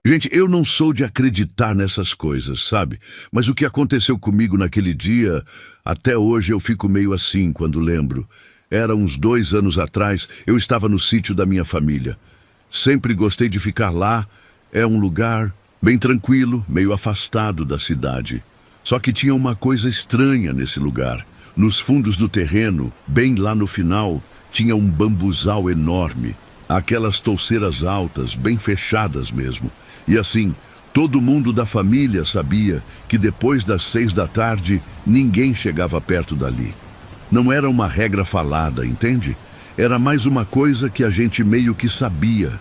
Gente, eu não sou de acreditar nessas coisas, sabe? Mas o que aconteceu comigo naquele dia, até hoje eu fico meio assim quando lembro. Era uns 2 anos atrás, eu estava no sítio da minha família. Sempre gostei de ficar lá. É um lugar bem tranquilo, meio afastado da cidade. Só que tinha uma coisa estranha nesse lugar. Nos fundos do terreno, bem lá no final, tinha um bambuzal enorme. Aquelas touceiras altas, bem fechadas mesmo. E assim, todo mundo da família sabia que depois das 6 da tarde, ninguém chegava perto dali. Não era uma regra falada, entende? Era mais uma coisa que a gente meio que sabia.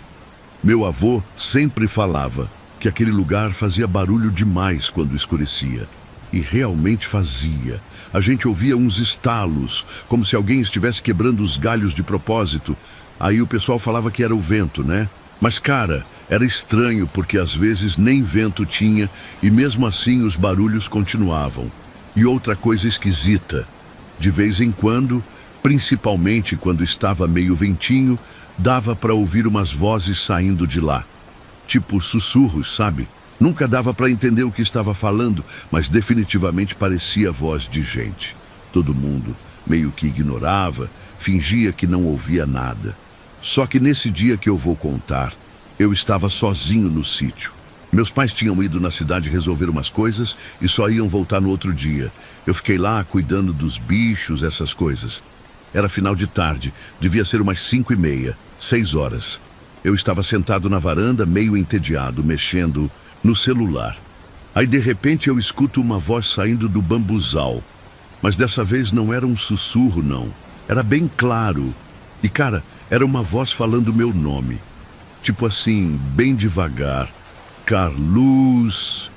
Meu avô sempre falava que aquele lugar fazia barulho demais quando escurecia. E realmente fazia. A gente ouvia uns estalos, como se alguém estivesse quebrando os galhos de propósito. Aí o pessoal falava que era o vento, né? Mas, cara, era estranho porque às vezes nem vento tinha e mesmo assim os barulhos continuavam. E outra coisa esquisita, de vez em quando, principalmente quando estava meio ventinho, dava para ouvir umas vozes saindo de lá. Tipo sussurros, sabe? Nunca dava para entender o que estava falando, mas definitivamente parecia voz de gente. Todo mundo meio que ignorava, fingia que não ouvia nada. Só que nesse dia que eu vou contar, eu estava sozinho no sítio. Meus pais tinham ido na cidade resolver umas coisas e só iam voltar no outro dia. Eu fiquei lá cuidando dos bichos, essas coisas. Era final de tarde, devia ser umas 5:30, 6 horas. Eu estava sentado na varanda, meio entediado, mexendo no celular. Aí de repente eu escuto uma voz saindo do bambuzal. Mas dessa vez não era um sussurro, não. Era bem claro. E cara, era uma voz falando meu nome. Tipo assim, bem devagar. Carlos,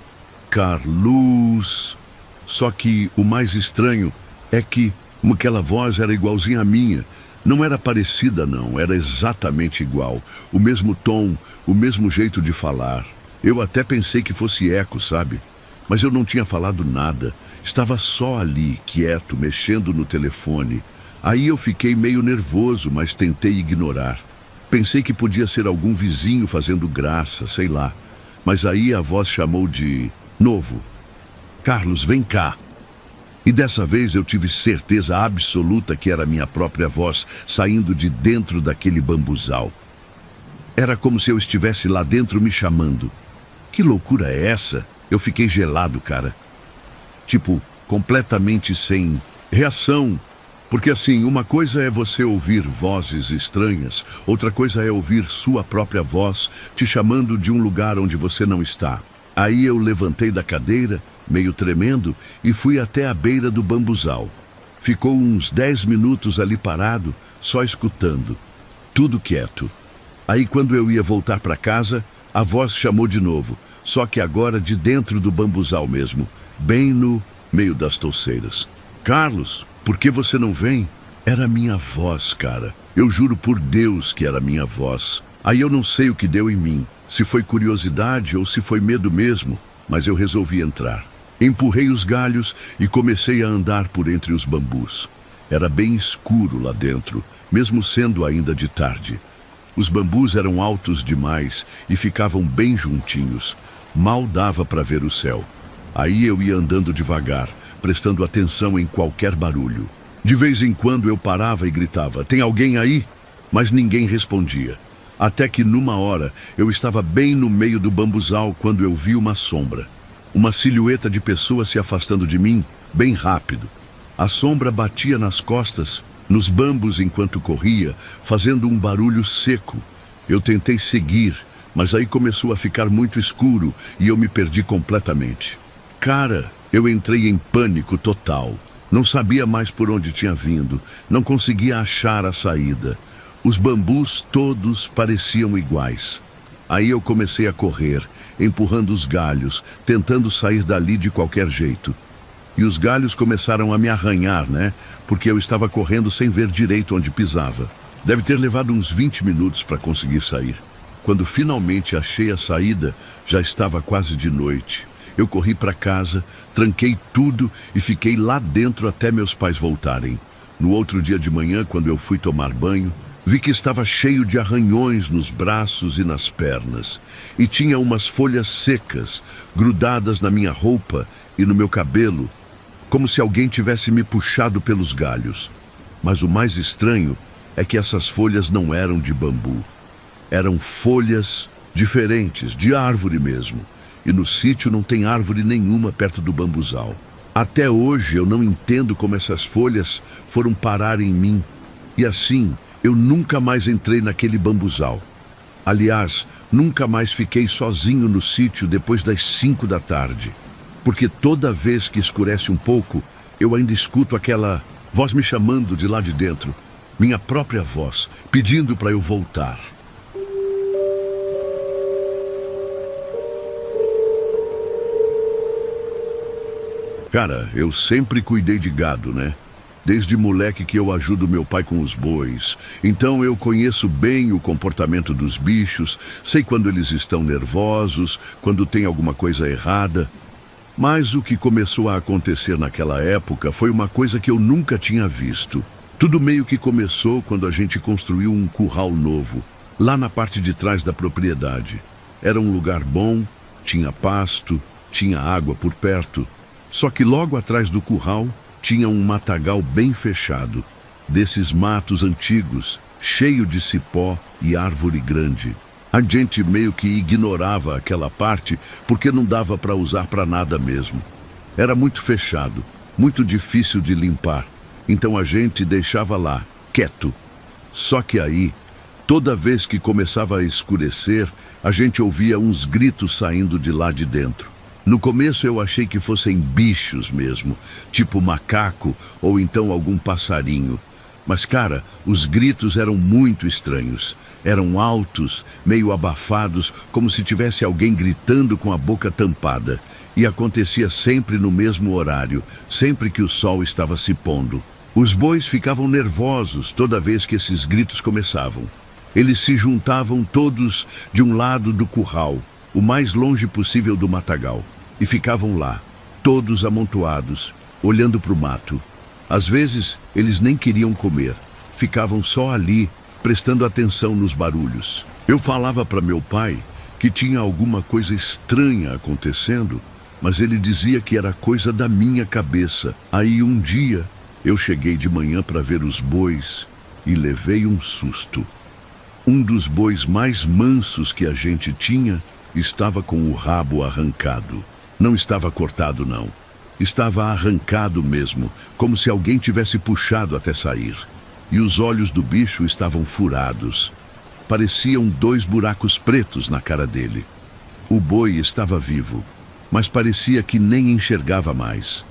Carlos. Só que o mais estranho é que aquela voz era igualzinha à minha. Não era parecida, não. Era exatamente igual. O mesmo tom, o mesmo jeito de falar. Eu até pensei que fosse eco, sabe? Mas eu não tinha falado nada. Estava só ali, quieto, mexendo no telefone. Aí eu fiquei meio nervoso, mas tentei ignorar. Pensei que podia ser algum vizinho fazendo graça, sei lá. Mas aí a voz chamou de novo. Carlos, vem cá. E dessa vez eu tive certeza absoluta que era minha própria voz saindo de dentro daquele bambuzal. Era como se eu estivesse lá dentro me chamando. Que loucura é essa? Eu fiquei gelado, cara. Tipo, completamente sem reação. Porque assim, uma coisa é você ouvir vozes estranhas, outra coisa é ouvir sua própria voz te chamando de um lugar onde você não está. Aí eu levantei da cadeira, meio tremendo, e fui até a beira do bambuzal. Ficou uns 10 minutos ali parado, só escutando. Tudo quieto. Aí quando eu ia voltar para casa, a voz chamou de novo, só que agora de dentro do bambuzal mesmo, bem no meio das touceiras. Carlos, por que você não vem? Era minha voz, cara. Eu juro por Deus que era minha voz. Aí eu não sei o que deu em mim, se foi curiosidade ou se foi medo mesmo, mas eu resolvi entrar. Empurrei os galhos e comecei a andar por entre os bambus. Era bem escuro lá dentro, mesmo sendo ainda de tarde. Os bambus eram altos demais e ficavam bem juntinhos. Mal dava para ver o céu. Aí eu ia andando devagar, prestando atenção em qualquer barulho. De vez em quando eu parava e gritava, tem alguém aí? Mas ninguém respondia. Até que numa hora eu estava bem no meio do bambuzal quando eu vi uma sombra. Uma silhueta de pessoa se afastando de mim, bem rápido. A sombra batia nas costas, nos bambus enquanto corria, fazendo um barulho seco. Eu tentei seguir, mas aí começou a ficar muito escuro e eu me perdi completamente. Cara, eu entrei em pânico total. Não sabia mais por onde tinha vindo, não conseguia achar a saída. Os bambus todos pareciam iguais. Aí eu comecei a correr, empurrando os galhos, tentando sair dali de qualquer jeito. E os galhos começaram a me arranhar, né? Porque eu estava correndo sem ver direito onde pisava. Deve ter levado uns 20 minutos para conseguir sair. Quando finalmente achei a saída, já estava quase de noite. Eu corri para casa, tranquei tudo e fiquei lá dentro até meus pais voltarem. No outro dia de manhã, quando eu fui tomar banho, Vi que estava cheio de arranhões nos braços e nas pernas, e tinha umas folhas secas grudadas na minha roupa e no meu cabelo, como se alguém tivesse me puxado pelos galhos. Mas o mais estranho é que essas folhas não eram de bambu. Eram folhas diferentes, de árvore mesmo. E no sítio não tem árvore nenhuma perto do bambuzal. Até hoje eu não entendo como essas folhas foram parar em mim. E assim, eu nunca mais entrei naquele bambuzal. Aliás, nunca mais fiquei sozinho no sítio depois das 5 da tarde. Porque toda vez que escurece um pouco, eu ainda escuto aquela voz me chamando de lá de dentro. Minha própria voz, pedindo para eu voltar. Cara, eu sempre cuidei de gado, né? Desde moleque que eu ajudo meu pai com os bois. Então eu conheço bem o comportamento dos bichos, sei quando eles estão nervosos, quando tem alguma coisa errada. Mas o que começou a acontecer naquela época foi uma coisa que eu nunca tinha visto. Tudo meio que começou quando a gente construiu um curral novo, lá na parte de trás da propriedade. Era um lugar bom, tinha pasto, tinha água por perto. Só que logo atrás do curral tinha um matagal bem fechado, desses matos antigos, cheio de cipó e árvore grande. A gente meio que ignorava aquela parte porque não dava para usar para nada mesmo. Era muito fechado, muito difícil de limpar, então a gente deixava lá, quieto. Só que aí, toda vez que começava a escurecer, a gente ouvia uns gritos saindo de lá de dentro. No começo eu achei que fossem bichos mesmo, tipo macaco ou então algum passarinho. Mas cara, os gritos eram muito estranhos. Eram altos, meio abafados, como se tivesse alguém gritando com a boca tampada. E acontecia sempre no mesmo horário, sempre que o sol estava se pondo. Os bois ficavam nervosos toda vez que esses gritos começavam. Eles se juntavam todos de um lado do curral, o mais longe possível do matagal, e ficavam lá, todos amontoados, olhando para o mato. Às vezes, eles nem queriam comer, ficavam só ali, prestando atenção nos barulhos. Eu falava para meu pai que tinha alguma coisa estranha acontecendo, mas ele dizia que era coisa da minha cabeça. Aí um dia, eu cheguei de manhã para ver os bois e levei um susto. Um dos bois mais mansos que a gente tinha estava com o rabo arrancado. Não estava cortado, não. Estava arrancado mesmo, como se alguém tivesse puxado até sair. E os olhos do bicho estavam furados. Pareciam 2 buracos pretos na cara dele. O boi estava vivo, mas parecia que nem enxergava mais.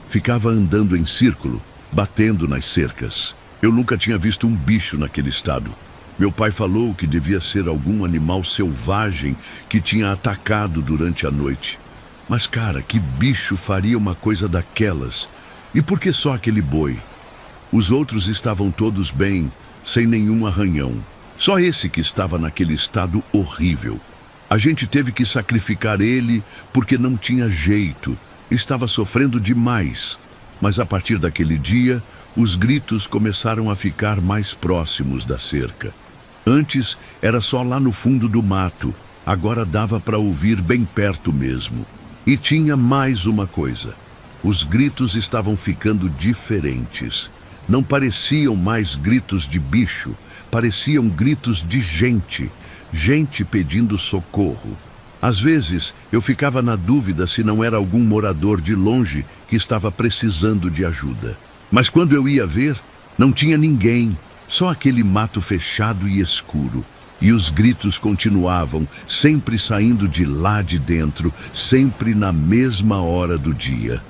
Ficava andando em círculo, batendo nas cercas. Eu nunca tinha visto um bicho naquele estado. Meu pai falou que devia ser algum animal selvagem que tinha atacado durante a noite. Mas, cara, que bicho faria uma coisa daquelas? E por que só aquele boi? Os outros estavam todos bem, sem nenhum arranhão. Só esse que estava naquele estado horrível. A gente teve que sacrificar ele porque não tinha jeito. Estava sofrendo demais. Mas a partir daquele dia, os gritos começaram a ficar mais próximos da cerca. Antes era só lá no fundo do mato, agora dava para ouvir bem perto mesmo. E tinha mais uma coisa. Os gritos estavam ficando diferentes. Não pareciam mais gritos de bicho, pareciam gritos de gente. Gente pedindo socorro. Às vezes eu ficava na dúvida se não era algum morador de longe que estava precisando de ajuda. Mas quando eu ia ver, não tinha ninguém. Só aquele mato fechado e escuro. E os gritos continuavam, sempre saindo de lá de dentro, sempre na mesma hora do dia.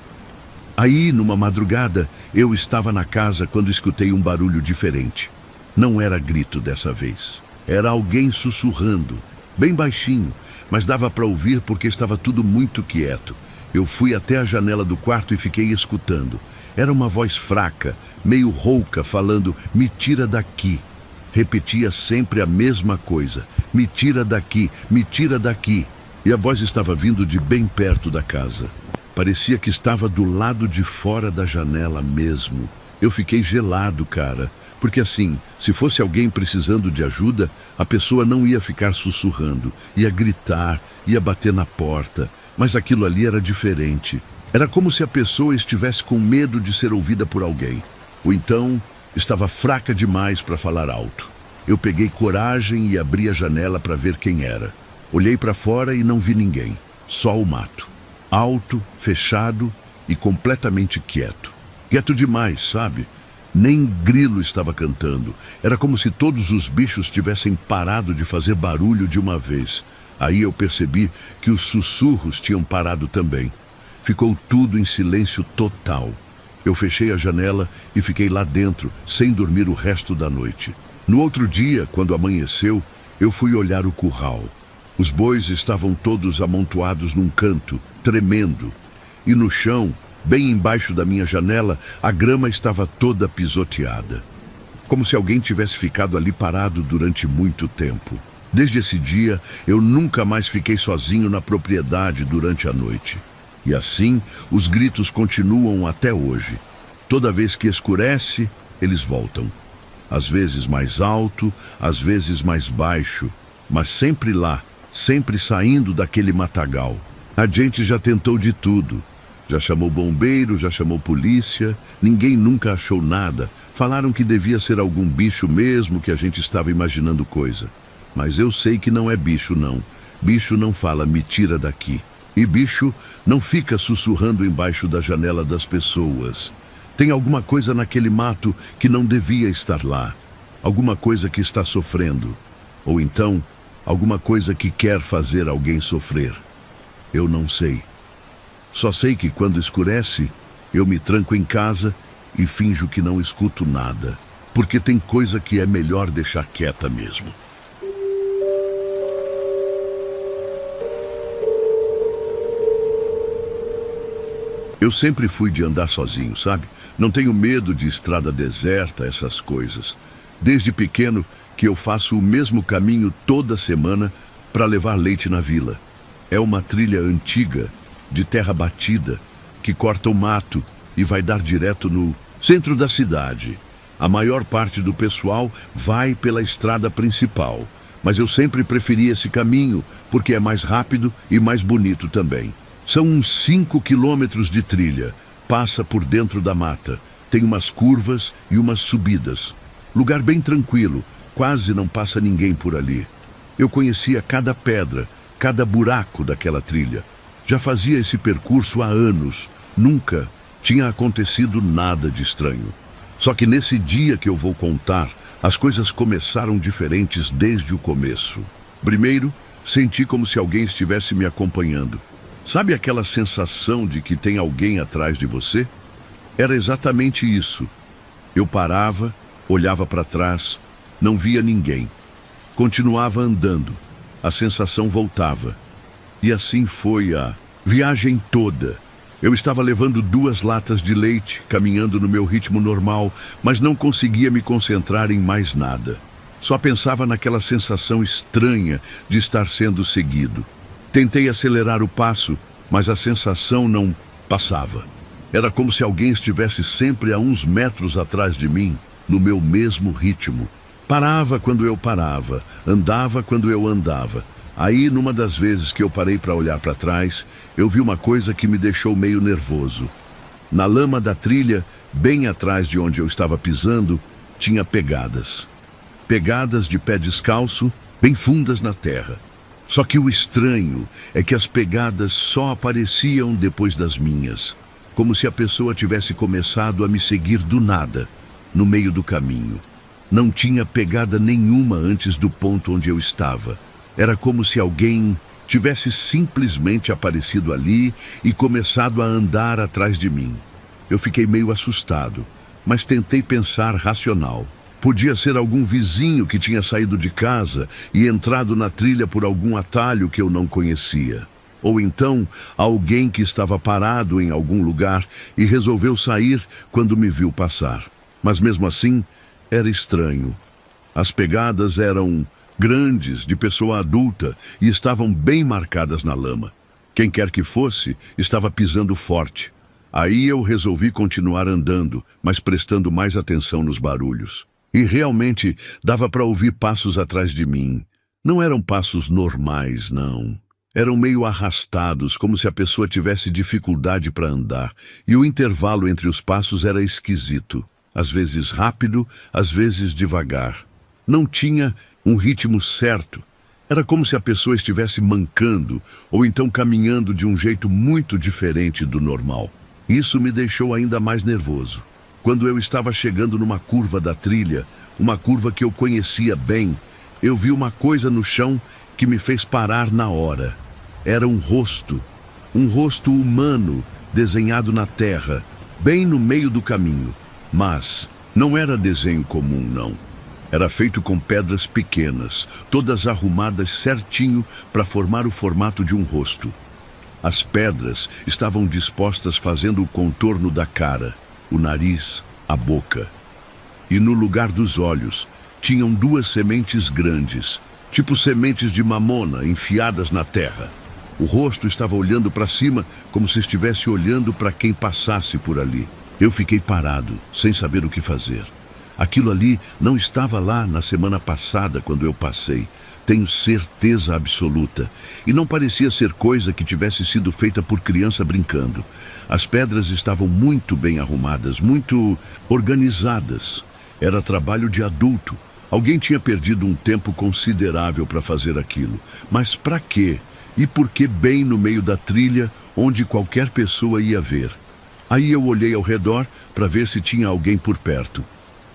Aí, numa madrugada, eu estava na casa quando escutei um barulho diferente. Não era grito dessa vez. Era alguém sussurrando, bem baixinho, mas dava para ouvir porque estava tudo muito quieto. Eu fui até a janela do quarto e fiquei escutando. Era uma voz fraca, meio rouca, falando, "Me tira daqui." Repetia sempre a mesma coisa, "Me tira daqui, me tira daqui." E a voz estava vindo de bem perto da casa. Parecia que estava do lado de fora da janela mesmo. Eu fiquei gelado, cara, porque assim, se fosse alguém precisando de ajuda, a pessoa não ia ficar sussurrando, ia gritar, ia bater na porta, mas aquilo ali era diferente. Era como se a pessoa estivesse com medo de ser ouvida por alguém, ou então estava fraca demais para falar alto. Eu peguei coragem e abri a janela para ver quem era. Olhei para fora e não vi ninguém, só o mato. Alto, fechado e completamente quieto. Quieto demais, sabe? Nem grilo estava cantando. Era como se todos os bichos tivessem parado de fazer barulho de uma vez. Aí eu percebi que os sussurros tinham parado também. Ficou tudo em silêncio total. Eu fechei a janela e fiquei lá dentro, sem dormir o resto da noite. No outro dia, quando amanheceu, eu fui olhar o curral. Os bois estavam todos amontoados num canto, tremendo. E no chão, bem embaixo da minha janela, a grama estava toda pisoteada. Como se alguém tivesse ficado ali parado durante muito tempo. Desde esse dia, eu nunca mais fiquei sozinho na propriedade durante a noite. E assim, os gritos continuam até hoje. Toda vez que escurece, eles voltam. Às vezes mais alto, às vezes mais baixo, mas sempre lá, sempre saindo daquele matagal. A gente já tentou de tudo. Já chamou bombeiro, já chamou polícia, ninguém nunca achou nada. Falaram que devia ser algum bicho mesmo, que a gente estava imaginando coisa. Mas eu sei que não é bicho, não. Bicho não fala, me tira daqui. E bicho não fica sussurrando embaixo da janela das pessoas. Tem alguma coisa naquele mato que não devia estar lá. Alguma coisa que está sofrendo. Ou então, alguma coisa que quer fazer alguém sofrer. Eu não sei. Só sei que quando escurece, eu me tranco em casa e finjo que não escuto nada. Porque tem coisa que é melhor deixar quieta mesmo. Eu sempre fui de andar sozinho, sabe? Não tenho medo de estrada deserta, essas coisas. Desde pequeno que eu faço o mesmo caminho toda semana para levar leite na vila. É uma trilha antiga, de terra batida, que corta o mato e vai dar direto no centro da cidade. A maior parte do pessoal vai pela estrada principal, mas eu sempre preferi esse caminho porque é mais rápido e mais bonito também. São uns 5 quilômetros de trilha, passa por dentro da mata, tem umas curvas e umas subidas. Lugar bem tranquilo, quase não passa ninguém por ali. Eu conhecia cada pedra, cada buraco daquela trilha. Já fazia esse percurso há anos, nunca tinha acontecido nada de estranho. Só que nesse dia que eu vou contar, as coisas começaram diferentes desde o começo. Primeiro, senti como se alguém estivesse me acompanhando. Sabe aquela sensação de que tem alguém atrás de você? Era exatamente isso. Eu parava, olhava para trás, não via ninguém. Continuava andando. A sensação voltava. E assim foi a viagem toda. Eu estava levando 2 latas de leite, caminhando no meu ritmo normal, mas não conseguia me concentrar em mais nada. Só pensava naquela sensação estranha de estar sendo seguido. Tentei acelerar o passo, mas a sensação não passava. Era como se alguém estivesse sempre a uns metros atrás de mim, no meu mesmo ritmo. Parava quando eu parava, andava quando eu andava. Aí, numa das vezes que eu parei para olhar para trás, eu vi uma coisa que me deixou meio nervoso. Na lama da trilha, bem atrás de onde eu estava pisando, tinha pegadas. Pegadas de pé descalço, bem fundas na terra. Só que o estranho é que as pegadas só apareciam depois das minhas, como se a pessoa tivesse começado a me seguir do nada, no meio do caminho. Não tinha pegada nenhuma antes do ponto onde eu estava. Era como se alguém tivesse simplesmente aparecido ali e começado a andar atrás de mim. Eu fiquei meio assustado, mas tentei pensar racional. Podia ser algum vizinho que tinha saído de casa e entrado na trilha por algum atalho que eu não conhecia. Ou então, alguém que estava parado em algum lugar e resolveu sair quando me viu passar. Mas mesmo assim, era estranho. As pegadas eram grandes, de pessoa adulta, e estavam bem marcadas na lama. Quem quer que fosse, estava pisando forte. Aí eu resolvi continuar andando, mas prestando mais atenção nos barulhos. E realmente dava para ouvir passos atrás de mim. Não eram passos normais, não. Eram meio arrastados, como se a pessoa tivesse dificuldade para andar. E o intervalo entre os passos era esquisito. Às vezes rápido, às vezes devagar. Não tinha um ritmo certo. Era como se a pessoa estivesse mancando ou então caminhando de um jeito muito diferente do normal. Isso me deixou ainda mais nervoso. Quando eu estava chegando numa curva da trilha, uma curva que eu conhecia bem, eu vi uma coisa no chão que me fez parar na hora. Era um rosto humano desenhado na terra, bem no meio do caminho. Mas não era desenho comum, não. Era feito com pedras pequenas, todas arrumadas certinho para formar o formato de um rosto. As pedras estavam dispostas fazendo o contorno da cara, o nariz, a boca. E no lugar dos olhos, tinham duas sementes grandes, tipo sementes de mamona enfiadas na terra. O rosto estava olhando para cima, como se estivesse olhando para quem passasse por ali. Eu fiquei parado, sem saber o que fazer. Aquilo ali não estava lá na semana passada, quando eu passei. Tenho certeza absoluta. E não parecia ser coisa que tivesse sido feita por criança brincando. As pedras estavam muito bem arrumadas, muito organizadas. Era trabalho de adulto. Alguém tinha perdido um tempo considerável para fazer aquilo. Mas para quê? E por que bem no meio da trilha, onde qualquer pessoa ia ver? Aí eu olhei ao redor para ver se tinha alguém por perto.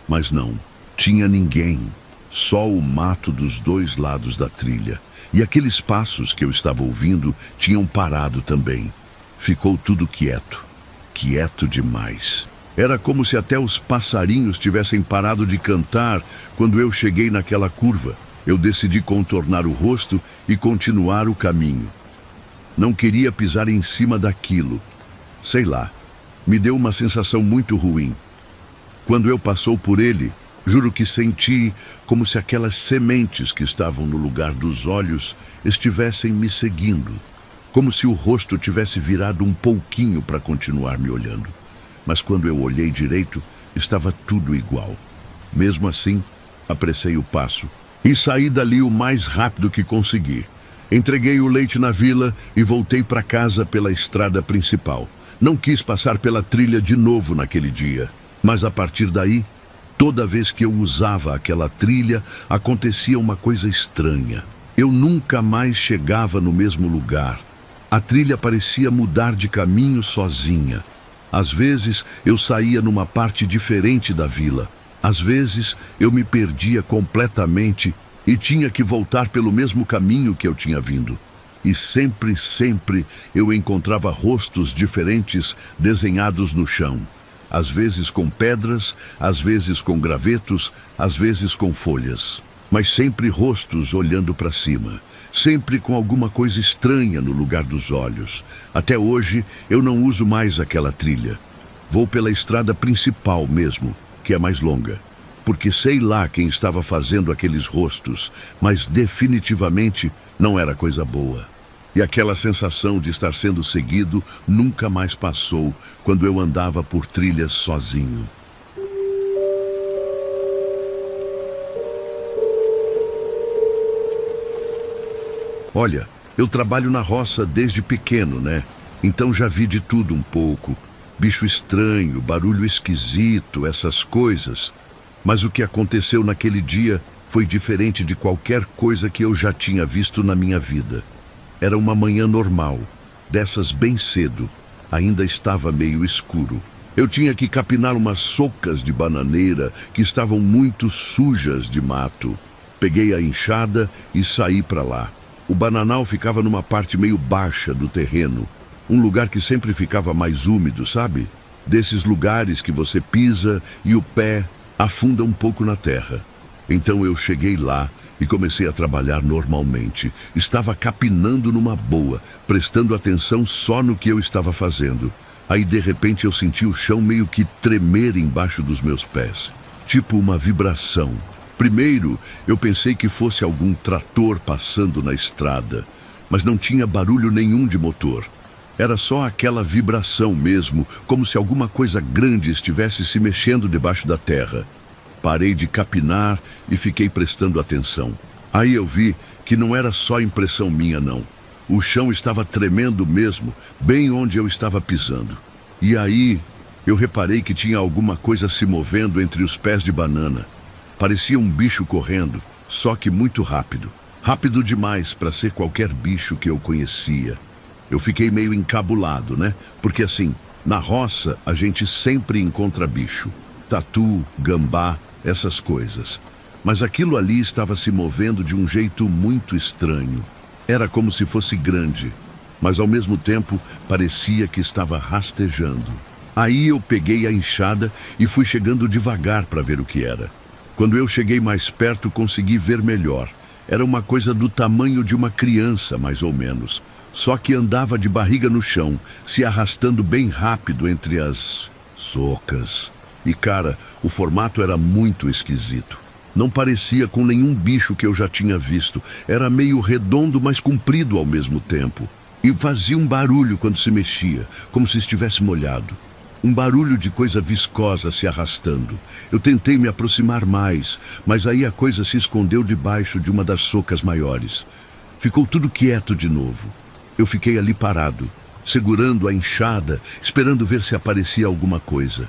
Mas não, tinha ninguém. Só o mato dos dois lados da trilha. E aqueles passos que eu estava ouvindo tinham parado também. Ficou tudo quieto. Quieto demais. Era como se até os passarinhos tivessem parado de cantar quando eu cheguei naquela curva. Eu decidi contornar o rosto e continuar o caminho. Não queria pisar em cima daquilo. Sei lá, me deu uma sensação muito ruim. Quando eu passou por ele, juro que senti como se aquelas sementes que estavam no lugar dos olhos estivessem me seguindo. Como se o rosto tivesse virado um pouquinho para continuar me olhando. Mas quando eu olhei direito, estava tudo igual. Mesmo assim, apressei o passo e saí dali o mais rápido que consegui. Entreguei o leite na vila e voltei para casa pela estrada principal. Não quis passar pela trilha de novo naquele dia. Mas a partir daí, toda vez que eu usava aquela trilha, acontecia uma coisa estranha. Eu nunca mais chegava no mesmo lugar. A trilha parecia mudar de caminho sozinha. Às vezes, eu saía numa parte diferente da vila. Às vezes, eu me perdia completamente e tinha que voltar pelo mesmo caminho que eu tinha vindo. E sempre eu encontrava rostos diferentes desenhados no chão. Às vezes com pedras, às vezes com gravetos, às vezes com folhas. Mas sempre rostos olhando para cima. Sempre com alguma coisa estranha no lugar dos olhos. Até hoje, eu não uso mais aquela trilha. Vou pela estrada principal mesmo, que é mais longa. Porque sei lá quem estava fazendo aqueles rostos, mas definitivamente não era coisa boa. E aquela sensação de estar sendo seguido nunca mais passou quando eu andava por trilhas sozinho. Olha, eu trabalho na roça desde pequeno, né? Então já vi de tudo um pouco. Bicho estranho, barulho esquisito, essas coisas. Mas o que aconteceu naquele dia foi diferente de qualquer coisa que eu já tinha visto na minha vida. Era uma manhã normal, dessas bem cedo. Ainda estava meio escuro. Eu tinha que capinar umas socas de bananeira que estavam muito sujas de mato. Peguei a enxada e saí para lá. O bananal ficava numa parte meio baixa do terreno. Um lugar que sempre ficava mais úmido, sabe? Desses lugares que você pisa e o pé afunda um pouco na terra. Então eu cheguei lá e comecei a trabalhar normalmente. Estava capinando numa boa, prestando atenção só no que eu estava fazendo. Aí de repente eu senti o chão meio que tremer embaixo dos meus pés. Tipo uma vibração. Primeiro eu pensei que fosse algum trator passando na estrada, mas não tinha barulho nenhum de motor. Era só aquela vibração mesmo, como se alguma coisa grande estivesse se mexendo debaixo da terra. Parei de capinar e fiquei prestando atenção. Aí eu vi que não era só impressão minha, não. O chão estava tremendo mesmo, bem onde eu estava pisando. E aí eu reparei que tinha alguma coisa se movendo entre os pés de banana. Parecia um bicho correndo, só que muito rápido. Rápido demais para ser qualquer bicho que eu conhecia. Eu fiquei meio encabulado, né? Porque assim, na roça a gente sempre encontra bicho. Tatu, gambá, essas coisas. Mas aquilo ali estava se movendo de um jeito muito estranho. Era como se fosse grande, mas ao mesmo tempo parecia que estava rastejando. Aí eu peguei a enxada e fui chegando devagar para ver o que era. Quando eu cheguei mais perto, consegui ver melhor. Era uma coisa do tamanho de uma criança, mais ou menos. Só que andava de barriga no chão, se arrastando bem rápido entre as socas. E cara, o formato era muito esquisito. Não parecia com nenhum bicho que eu já tinha visto. Era meio redondo, mas comprido ao mesmo tempo. E fazia um barulho quando se mexia, como se estivesse molhado. Um barulho de coisa viscosa se arrastando. Eu tentei me aproximar mais, mas aí a coisa se escondeu debaixo de uma das socas maiores. Ficou tudo quieto de novo. Eu fiquei ali parado, segurando a enxada, esperando ver se aparecia alguma coisa.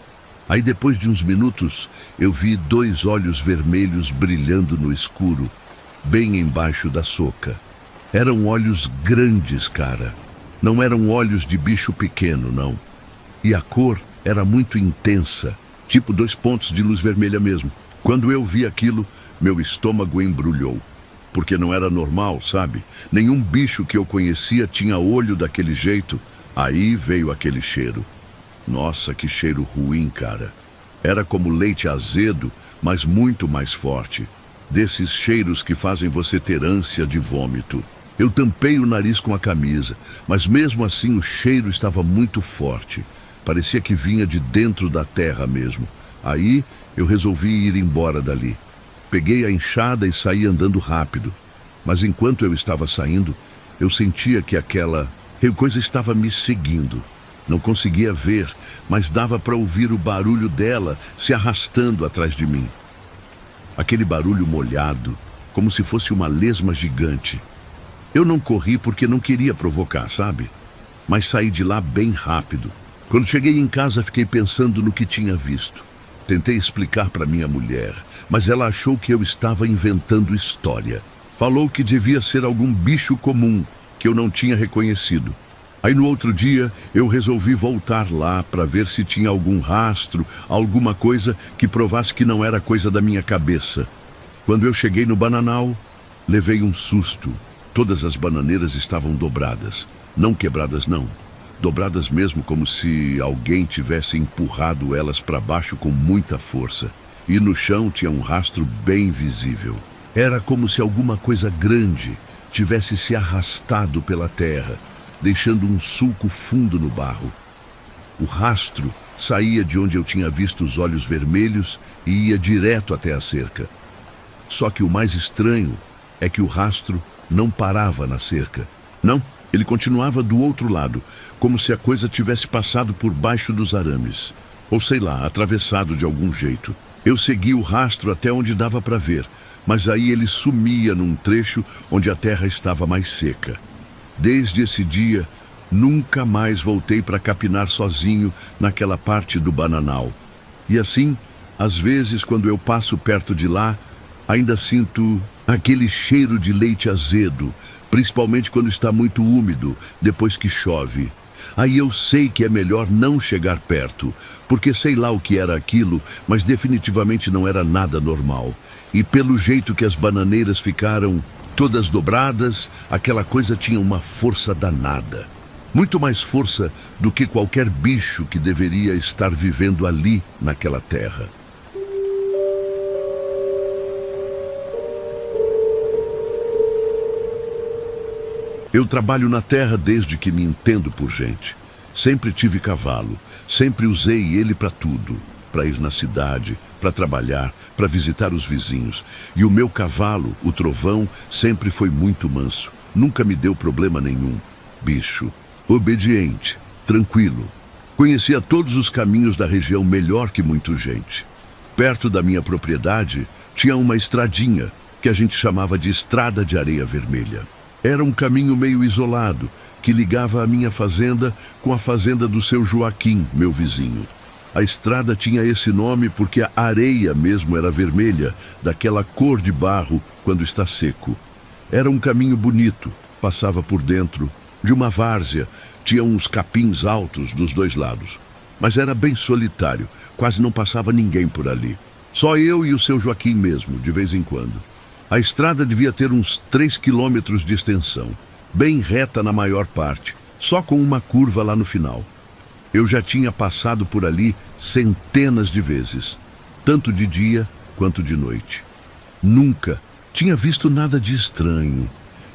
Aí depois de uns minutos, eu vi 2 olhos vermelhos brilhando no escuro, bem embaixo da soca. Eram olhos grandes, cara. Não eram olhos de bicho pequeno, não. E a cor era muito intensa, tipo 2 pontos de luz vermelha mesmo. Quando eu vi aquilo, meu estômago embrulhou. Porque não era normal, sabe? Nenhum bicho que eu conhecia tinha olho daquele jeito. Aí veio aquele cheiro. Nossa, que cheiro ruim, cara. Era como leite azedo, mas muito mais forte. Desses cheiros que fazem você ter ânsia de vômito. Eu tampei o nariz com a camisa, mas mesmo assim o cheiro estava muito forte. Parecia que vinha de dentro da terra mesmo. Aí eu resolvi ir embora dali. Peguei a enxada e saí andando rápido. Mas enquanto eu estava saindo, eu sentia que aquela coisa estava me seguindo. Não conseguia ver, mas dava para ouvir o barulho dela se arrastando atrás de mim. Aquele barulho molhado, como se fosse uma lesma gigante. Eu não corri porque não queria provocar, sabe? Mas saí de lá bem rápido. Quando cheguei em casa, fiquei pensando no que tinha visto. Tentei explicar para minha mulher, mas ela achou que eu estava inventando história. Falou que devia ser algum bicho comum que eu não tinha reconhecido. Aí no outro dia eu resolvi voltar lá para ver se tinha algum rastro, alguma coisa que provasse que não era coisa da minha cabeça. Quando eu cheguei no bananal, levei um susto. Todas as bananeiras estavam dobradas. Não quebradas, não. Dobradas mesmo, como se alguém tivesse empurrado elas para baixo com muita força. E no chão tinha um rastro bem visível. Era como se alguma coisa grande tivesse se arrastado pela terra, deixando um sulco fundo no barro. O rastro saía de onde eu tinha visto os olhos vermelhos e ia direto até a cerca. Só que o mais estranho é que o rastro não parava na cerca. Não, ele continuava do outro lado, como se a coisa tivesse passado por baixo dos arames. Ou sei lá, atravessado de algum jeito. Eu segui o rastro até onde dava para ver, mas aí ele sumia num trecho onde a terra estava mais seca. Desde esse dia, nunca mais voltei para capinar sozinho naquela parte do bananal. E assim, às vezes, quando eu passo perto de lá, ainda sinto aquele cheiro de leite azedo, principalmente quando está muito úmido, depois que chove. Aí eu sei que é melhor não chegar perto, porque sei lá o que era aquilo, mas definitivamente não era nada normal. E pelo jeito que as bananeiras ficaram todas dobradas, aquela coisa tinha uma força danada. Muito mais força do que qualquer bicho que deveria estar vivendo ali naquela terra. Eu trabalho na terra desde que me entendo por gente. Sempre tive cavalo, sempre usei ele para tudo. Para ir na cidade, para trabalhar, para visitar os vizinhos. E o meu cavalo, o Trovão, sempre foi muito manso. Nunca me deu problema nenhum. Bicho. obediente, tranquilo. Conhecia todos os caminhos da região melhor que muita gente. Perto da minha propriedade tinha uma estradinha que a gente chamava de Estrada de Areia Vermelha. Era um caminho meio isolado que ligava a minha fazenda com a fazenda do seu Joaquim, meu vizinho. A estrada tinha esse nome porque a areia mesmo era vermelha, daquela cor de barro quando está seco. Era um caminho bonito, passava por dentro de uma várzea, tinha uns capins altos dos dois lados. Mas era bem solitário, quase não passava ninguém por ali. Só eu e o seu Joaquim mesmo, de vez em quando. A estrada devia ter uns 3 quilômetros de extensão, bem reta na maior parte, só com uma curva lá no final. Eu já tinha passado por ali centenas de vezes, tanto de dia quanto de noite. Nunca tinha visto nada de estranho.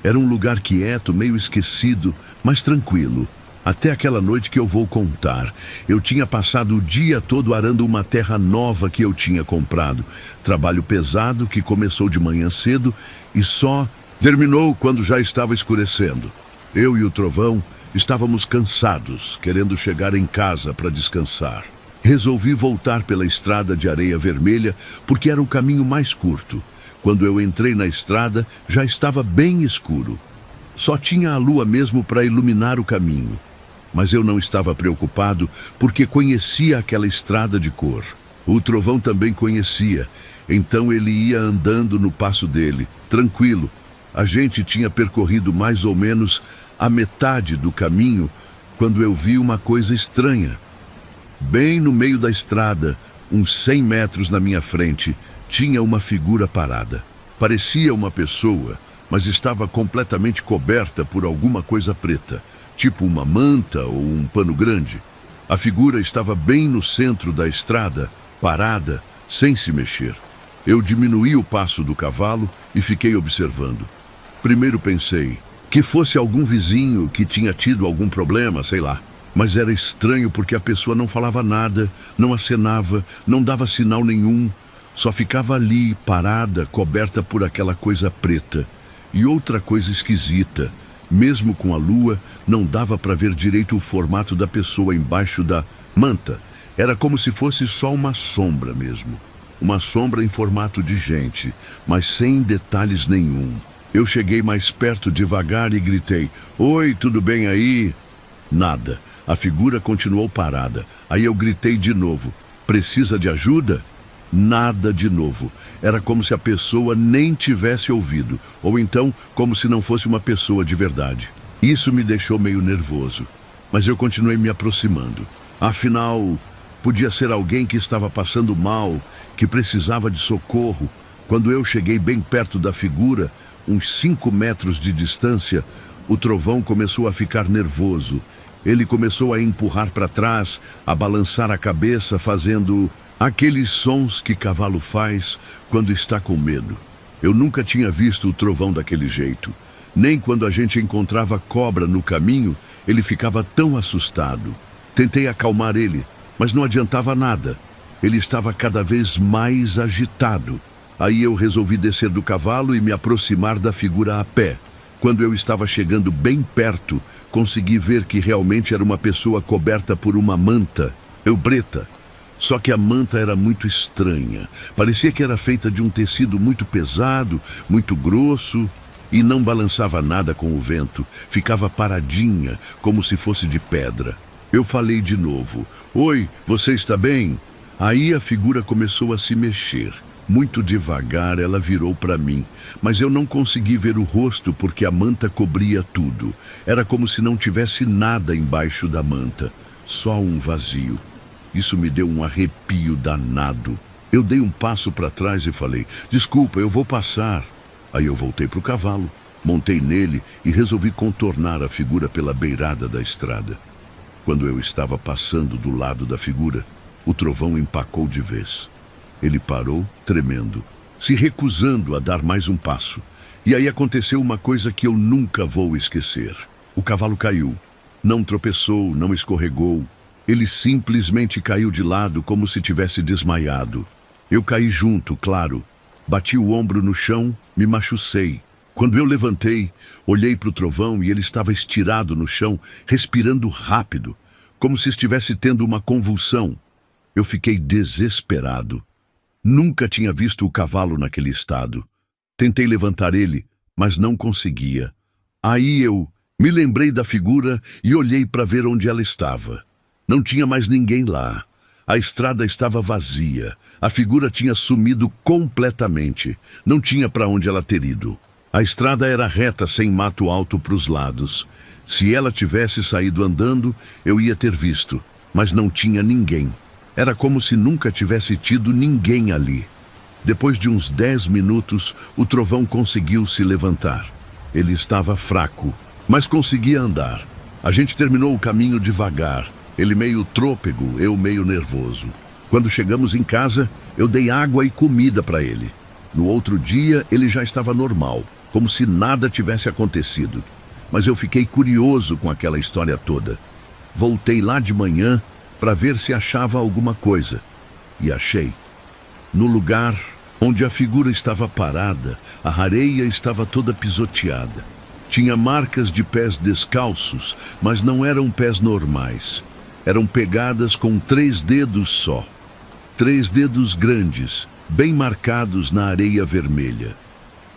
Era um lugar quieto, meio esquecido, mas tranquilo. Até aquela noite que eu vou contar. Eu tinha passado o dia todo arando uma terra nova que eu tinha comprado. Trabalho pesado que começou de manhã cedo e só terminou quando já estava escurecendo. Eu e o Trovão estávamos cansados, querendo chegar em casa para descansar. Resolvi voltar pela estrada de areia vermelha porque era o caminho mais curto. Quando eu entrei na estrada, já estava bem escuro. Só tinha a lua mesmo para iluminar o caminho. Mas eu não estava preocupado porque conhecia aquela estrada de cor. O Trovão também conhecia, então ele ia andando no passo dele, tranquilo. A gente tinha percorrido mais ou menos a metade do caminho quando eu vi uma coisa estranha. Bem no meio da estrada, uns 100 metros na minha frente, tinha uma figura parada. Parecia uma pessoa, mas estava completamente coberta por alguma coisa preta, tipo uma manta ou um pano grande. A figura estava bem no centro da estrada, parada, sem se mexer. Eu diminuí o passo do cavalo e fiquei observando. Primeiro pensei que fosse algum vizinho que tinha tido algum problema, sei lá. Mas era estranho porque a pessoa não falava nada, não acenava, não dava sinal nenhum. Só ficava ali, parada, coberta por aquela coisa preta. E outra coisa esquisita. Mesmo com a lua, não dava para ver direito o formato da pessoa embaixo da manta. Era como se fosse só uma sombra mesmo. Uma sombra em formato de gente, mas sem detalhes nenhum. Eu cheguei mais perto devagar e gritei: "Oi, tudo bem aí?" Nada. A figura continuou parada. Aí eu gritei de novo: "Precisa de ajuda?" Nada de novo. Era como se a pessoa nem tivesse ouvido, ou então como se não fosse uma pessoa de verdade. Isso me deixou meio nervoso, mas eu continuei me aproximando. Afinal, podia ser alguém que estava passando mal, que precisava de socorro. Quando eu cheguei bem perto da figura, uns 5 metros de distância, o Trovão começou a ficar nervoso. Ele começou a empurrar para trás, a balançar a cabeça, fazendo aqueles sons que cavalo faz quando está com medo. Eu nunca tinha visto o Trovão daquele jeito. Nem quando a gente encontrava cobra no caminho, ele ficava tão assustado. Tentei acalmar ele, mas não adiantava nada. Ele estava cada vez mais agitado. Aí eu resolvi descer do cavalo e me aproximar da figura a pé. Quando eu estava chegando bem perto, consegui ver que realmente era uma pessoa coberta por uma manta, preta. Só que a manta era muito estranha. Parecia que era feita de um tecido muito pesado, muito grosso, e não balançava nada com o vento. Ficava paradinha, como se fosse de pedra. Eu falei de novo: "Oi, você está bem?" Aí a figura começou a se mexer. Muito devagar ela virou para mim, mas eu não consegui ver o rosto porque a manta cobria tudo. Era como se não tivesse nada embaixo da manta, só um vazio. Isso me deu um arrepio danado. Eu dei um passo para trás e falei: "Desculpa, eu vou passar." Aí eu voltei para o cavalo, montei nele e resolvi contornar a figura pela beirada da estrada. Quando eu estava passando do lado da figura, o Trovão empacou de vez. Ele parou, tremendo, se recusando a dar mais um passo. E aí aconteceu uma coisa que eu nunca vou esquecer. O cavalo caiu. Não tropeçou, não escorregou. Ele simplesmente caiu de lado como se tivesse desmaiado. Eu caí junto, claro. Bati o ombro no chão, me machucei. Quando eu levantei, olhei para o trovão e ele estava estirado no chão, respirando rápido, como se estivesse tendo uma convulsão. Eu fiquei desesperado. Nunca tinha visto o cavalo naquele estado. Tentei levantar ele, mas não conseguia. Aí eu me lembrei da figura e olhei para ver onde ela estava. Não tinha mais ninguém lá. A estrada estava vazia. A figura tinha sumido completamente. Não tinha para onde ela ter ido. A estrada era reta, sem mato alto para os lados. Se ela tivesse saído andando, eu ia ter visto, mas não tinha ninguém. Era como se nunca tivesse tido ninguém ali. Depois de uns 10 minutos, o trovão conseguiu se levantar. Ele estava fraco, mas conseguia andar. A gente terminou o caminho devagar, ele meio trôpego, eu meio nervoso. Quando chegamos em casa, eu dei água e comida para ele. No outro dia, ele já estava normal, como se nada tivesse acontecido. Mas eu fiquei curioso com aquela história toda. Voltei lá de manhã para ver se achava alguma coisa. E achei. No lugar onde a figura estava parada, a areia estava toda pisoteada. Tinha marcas de pés descalços, mas não eram pés normais. Eram pegadas com 3 dedos só. 3 dedos grandes, bem marcados na areia vermelha.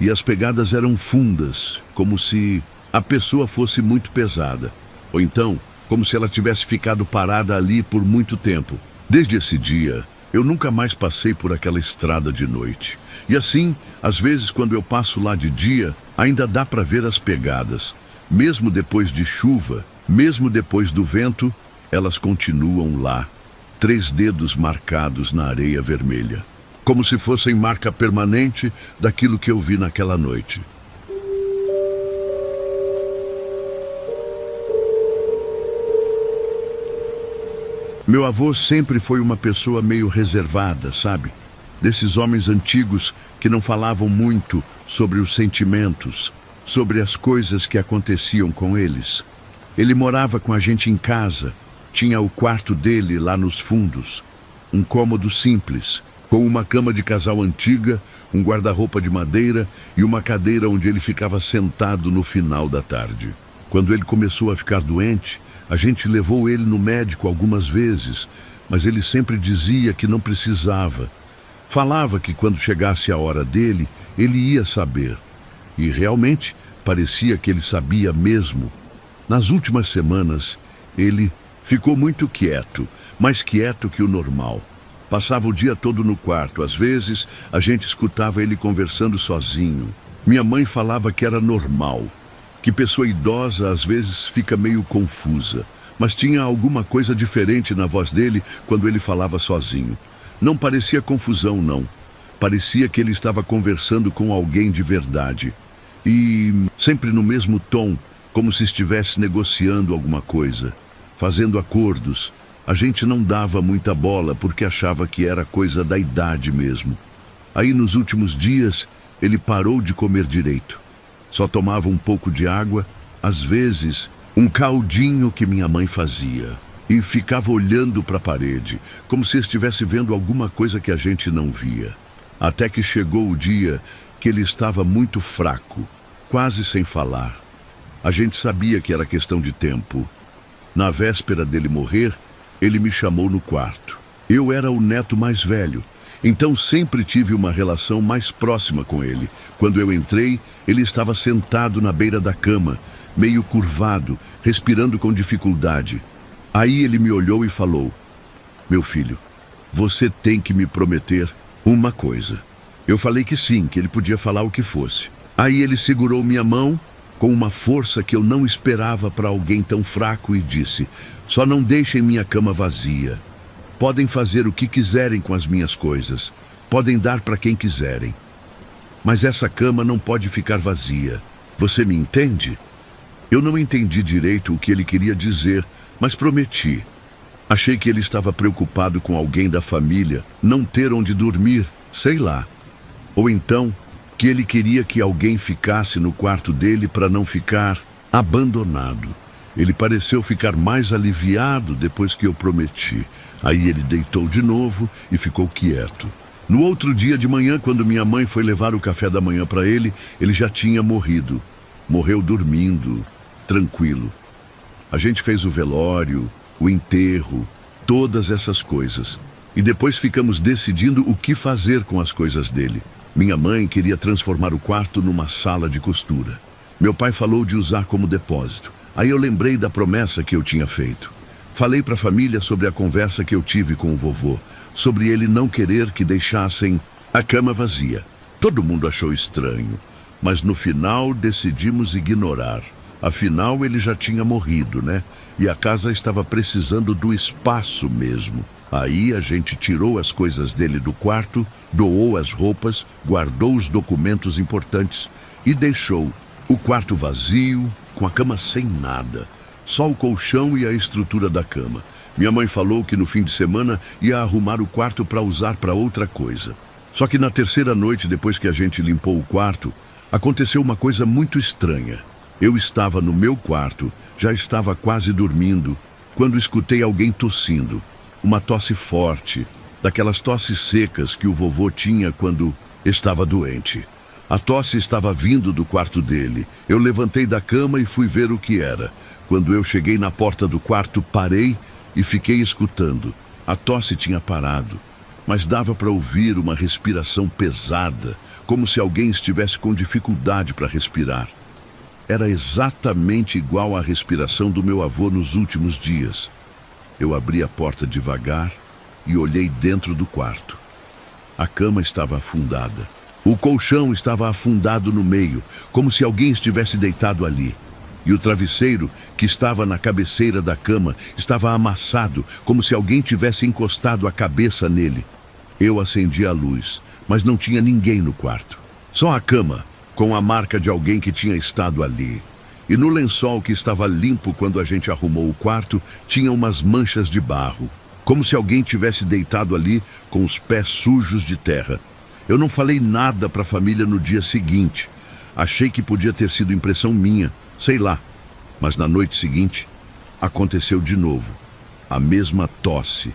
E as pegadas eram fundas, como se a pessoa fosse muito pesada. Ou então, como se ela tivesse ficado parada ali por muito tempo. Desde esse dia, eu nunca mais passei por aquela estrada de noite. E assim, às vezes quando eu passo lá de dia, ainda dá para ver as pegadas. Mesmo depois de chuva, mesmo depois do vento, elas continuam lá. 3 dedos marcados na areia vermelha. Como se fossem marca permanente daquilo que eu vi naquela noite. Meu avô sempre foi uma pessoa meio reservada, sabe? Desses homens antigos que não falavam muito sobre os sentimentos, sobre as coisas que aconteciam com eles. Ele morava com a gente em casa, tinha o quarto dele lá nos fundos, um cômodo simples, com uma cama de casal antiga, um guarda-roupa de madeira e uma cadeira onde ele ficava sentado no final da tarde. Quando ele começou a ficar doente, a gente levou ele no médico algumas vezes, mas ele sempre dizia que não precisava. Falava que quando chegasse a hora dele, ele ia saber. E realmente parecia que ele sabia mesmo. Nas últimas semanas, ele ficou muito quieto, mais quieto que o normal. Passava o dia todo no quarto. Às vezes, a gente escutava ele conversando sozinho. Minha mãe falava que era normal, que pessoa idosa às vezes fica meio confusa. Mas tinha alguma coisa diferente na voz dele quando ele falava sozinho. Não parecia confusão, não. Parecia que ele estava conversando com alguém de verdade. E sempre no mesmo tom, como se estivesse negociando alguma coisa, fazendo acordos. A gente não dava muita bola porque achava que era coisa da idade mesmo. Aí nos últimos dias, ele parou de comer direito. Só tomava um pouco de água, às vezes um caldinho que minha mãe fazia. E ficava olhando para a parede, como se estivesse vendo alguma coisa que a gente não via. Até que chegou o dia que ele estava muito fraco, quase sem falar. A gente sabia que era questão de tempo. Na véspera dele morrer, ele me chamou no quarto. Eu era o neto mais velho, então sempre tive uma relação mais próxima com ele. Quando eu entrei, ele estava sentado na beira da cama, meio curvado, respirando com dificuldade. Aí ele me olhou e falou: "Meu filho, você tem que me prometer uma coisa." Eu falei que sim, que ele podia falar o que fosse. Aí ele segurou minha mão com uma força que eu não esperava para alguém tão fraco e disse: "Só não deixem minha cama vazia. Podem fazer o que quiserem com as minhas coisas. Podem dar para quem quiserem. Mas essa cama não pode ficar vazia. Você me entende?" Eu não entendi direito o que ele queria dizer, mas prometi. Achei que ele estava preocupado com alguém da família não ter onde dormir, sei lá. Ou então que ele queria que alguém ficasse no quarto dele para não ficar abandonado. Ele pareceu ficar mais aliviado depois que eu prometi. Aí ele deitou de novo e ficou quieto. No outro dia de manhã, quando minha mãe foi levar o café da manhã para ele, ele já tinha morrido. Morreu dormindo, tranquilo. A gente fez o velório, o enterro, todas essas coisas. E depois ficamos decidindo o que fazer com as coisas dele. Minha mãe queria transformar o quarto numa sala de costura. Meu pai falou de usar como depósito. Aí eu lembrei da promessa que eu tinha feito. Falei para a família sobre a conversa que eu tive com o vovô, sobre ele não querer que deixassem a cama vazia. Todo mundo achou estranho, mas no final decidimos ignorar. Afinal, ele já tinha morrido, né? E a casa estava precisando do espaço mesmo. Aí a gente tirou as coisas dele do quarto, doou as roupas, guardou os documentos importantes e deixou o quarto vazio, com a cama sem nada. Só o colchão e a estrutura da cama. Minha mãe falou que no fim de semana ia arrumar o quarto para usar para outra coisa. Só que na terceira noite, depois que a gente limpou o quarto, aconteceu uma coisa muito estranha. Eu estava no meu quarto, já estava quase dormindo, quando escutei alguém tossindo. Uma tosse forte, daquelas tosses secas que o vovô tinha quando estava doente. A tosse estava vindo do quarto dele. Eu levantei da cama e fui ver o que era. Quando eu cheguei na porta do quarto, parei e fiquei escutando. A tosse tinha parado, mas dava para ouvir uma respiração pesada, como se alguém estivesse com dificuldade para respirar. Era exatamente igual à respiração do meu avô nos últimos dias. Eu abri a porta devagar e olhei dentro do quarto. A cama estava afundada. O colchão estava afundado no meio, como se alguém estivesse deitado ali. E o travesseiro, que estava na cabeceira da cama, estava amassado, como se alguém tivesse encostado a cabeça nele. Eu acendi a luz, mas não tinha ninguém no quarto. Só a cama, com a marca de alguém que tinha estado ali. E no lençol que estava limpo quando a gente arrumou o quarto, tinha umas manchas de barro, como se alguém tivesse deitado ali com os pés sujos de terra. Eu não falei nada para a família no dia seguinte. Achei que podia ter sido impressão minha, sei lá. Mas na noite seguinte, aconteceu de novo. A mesma tosse,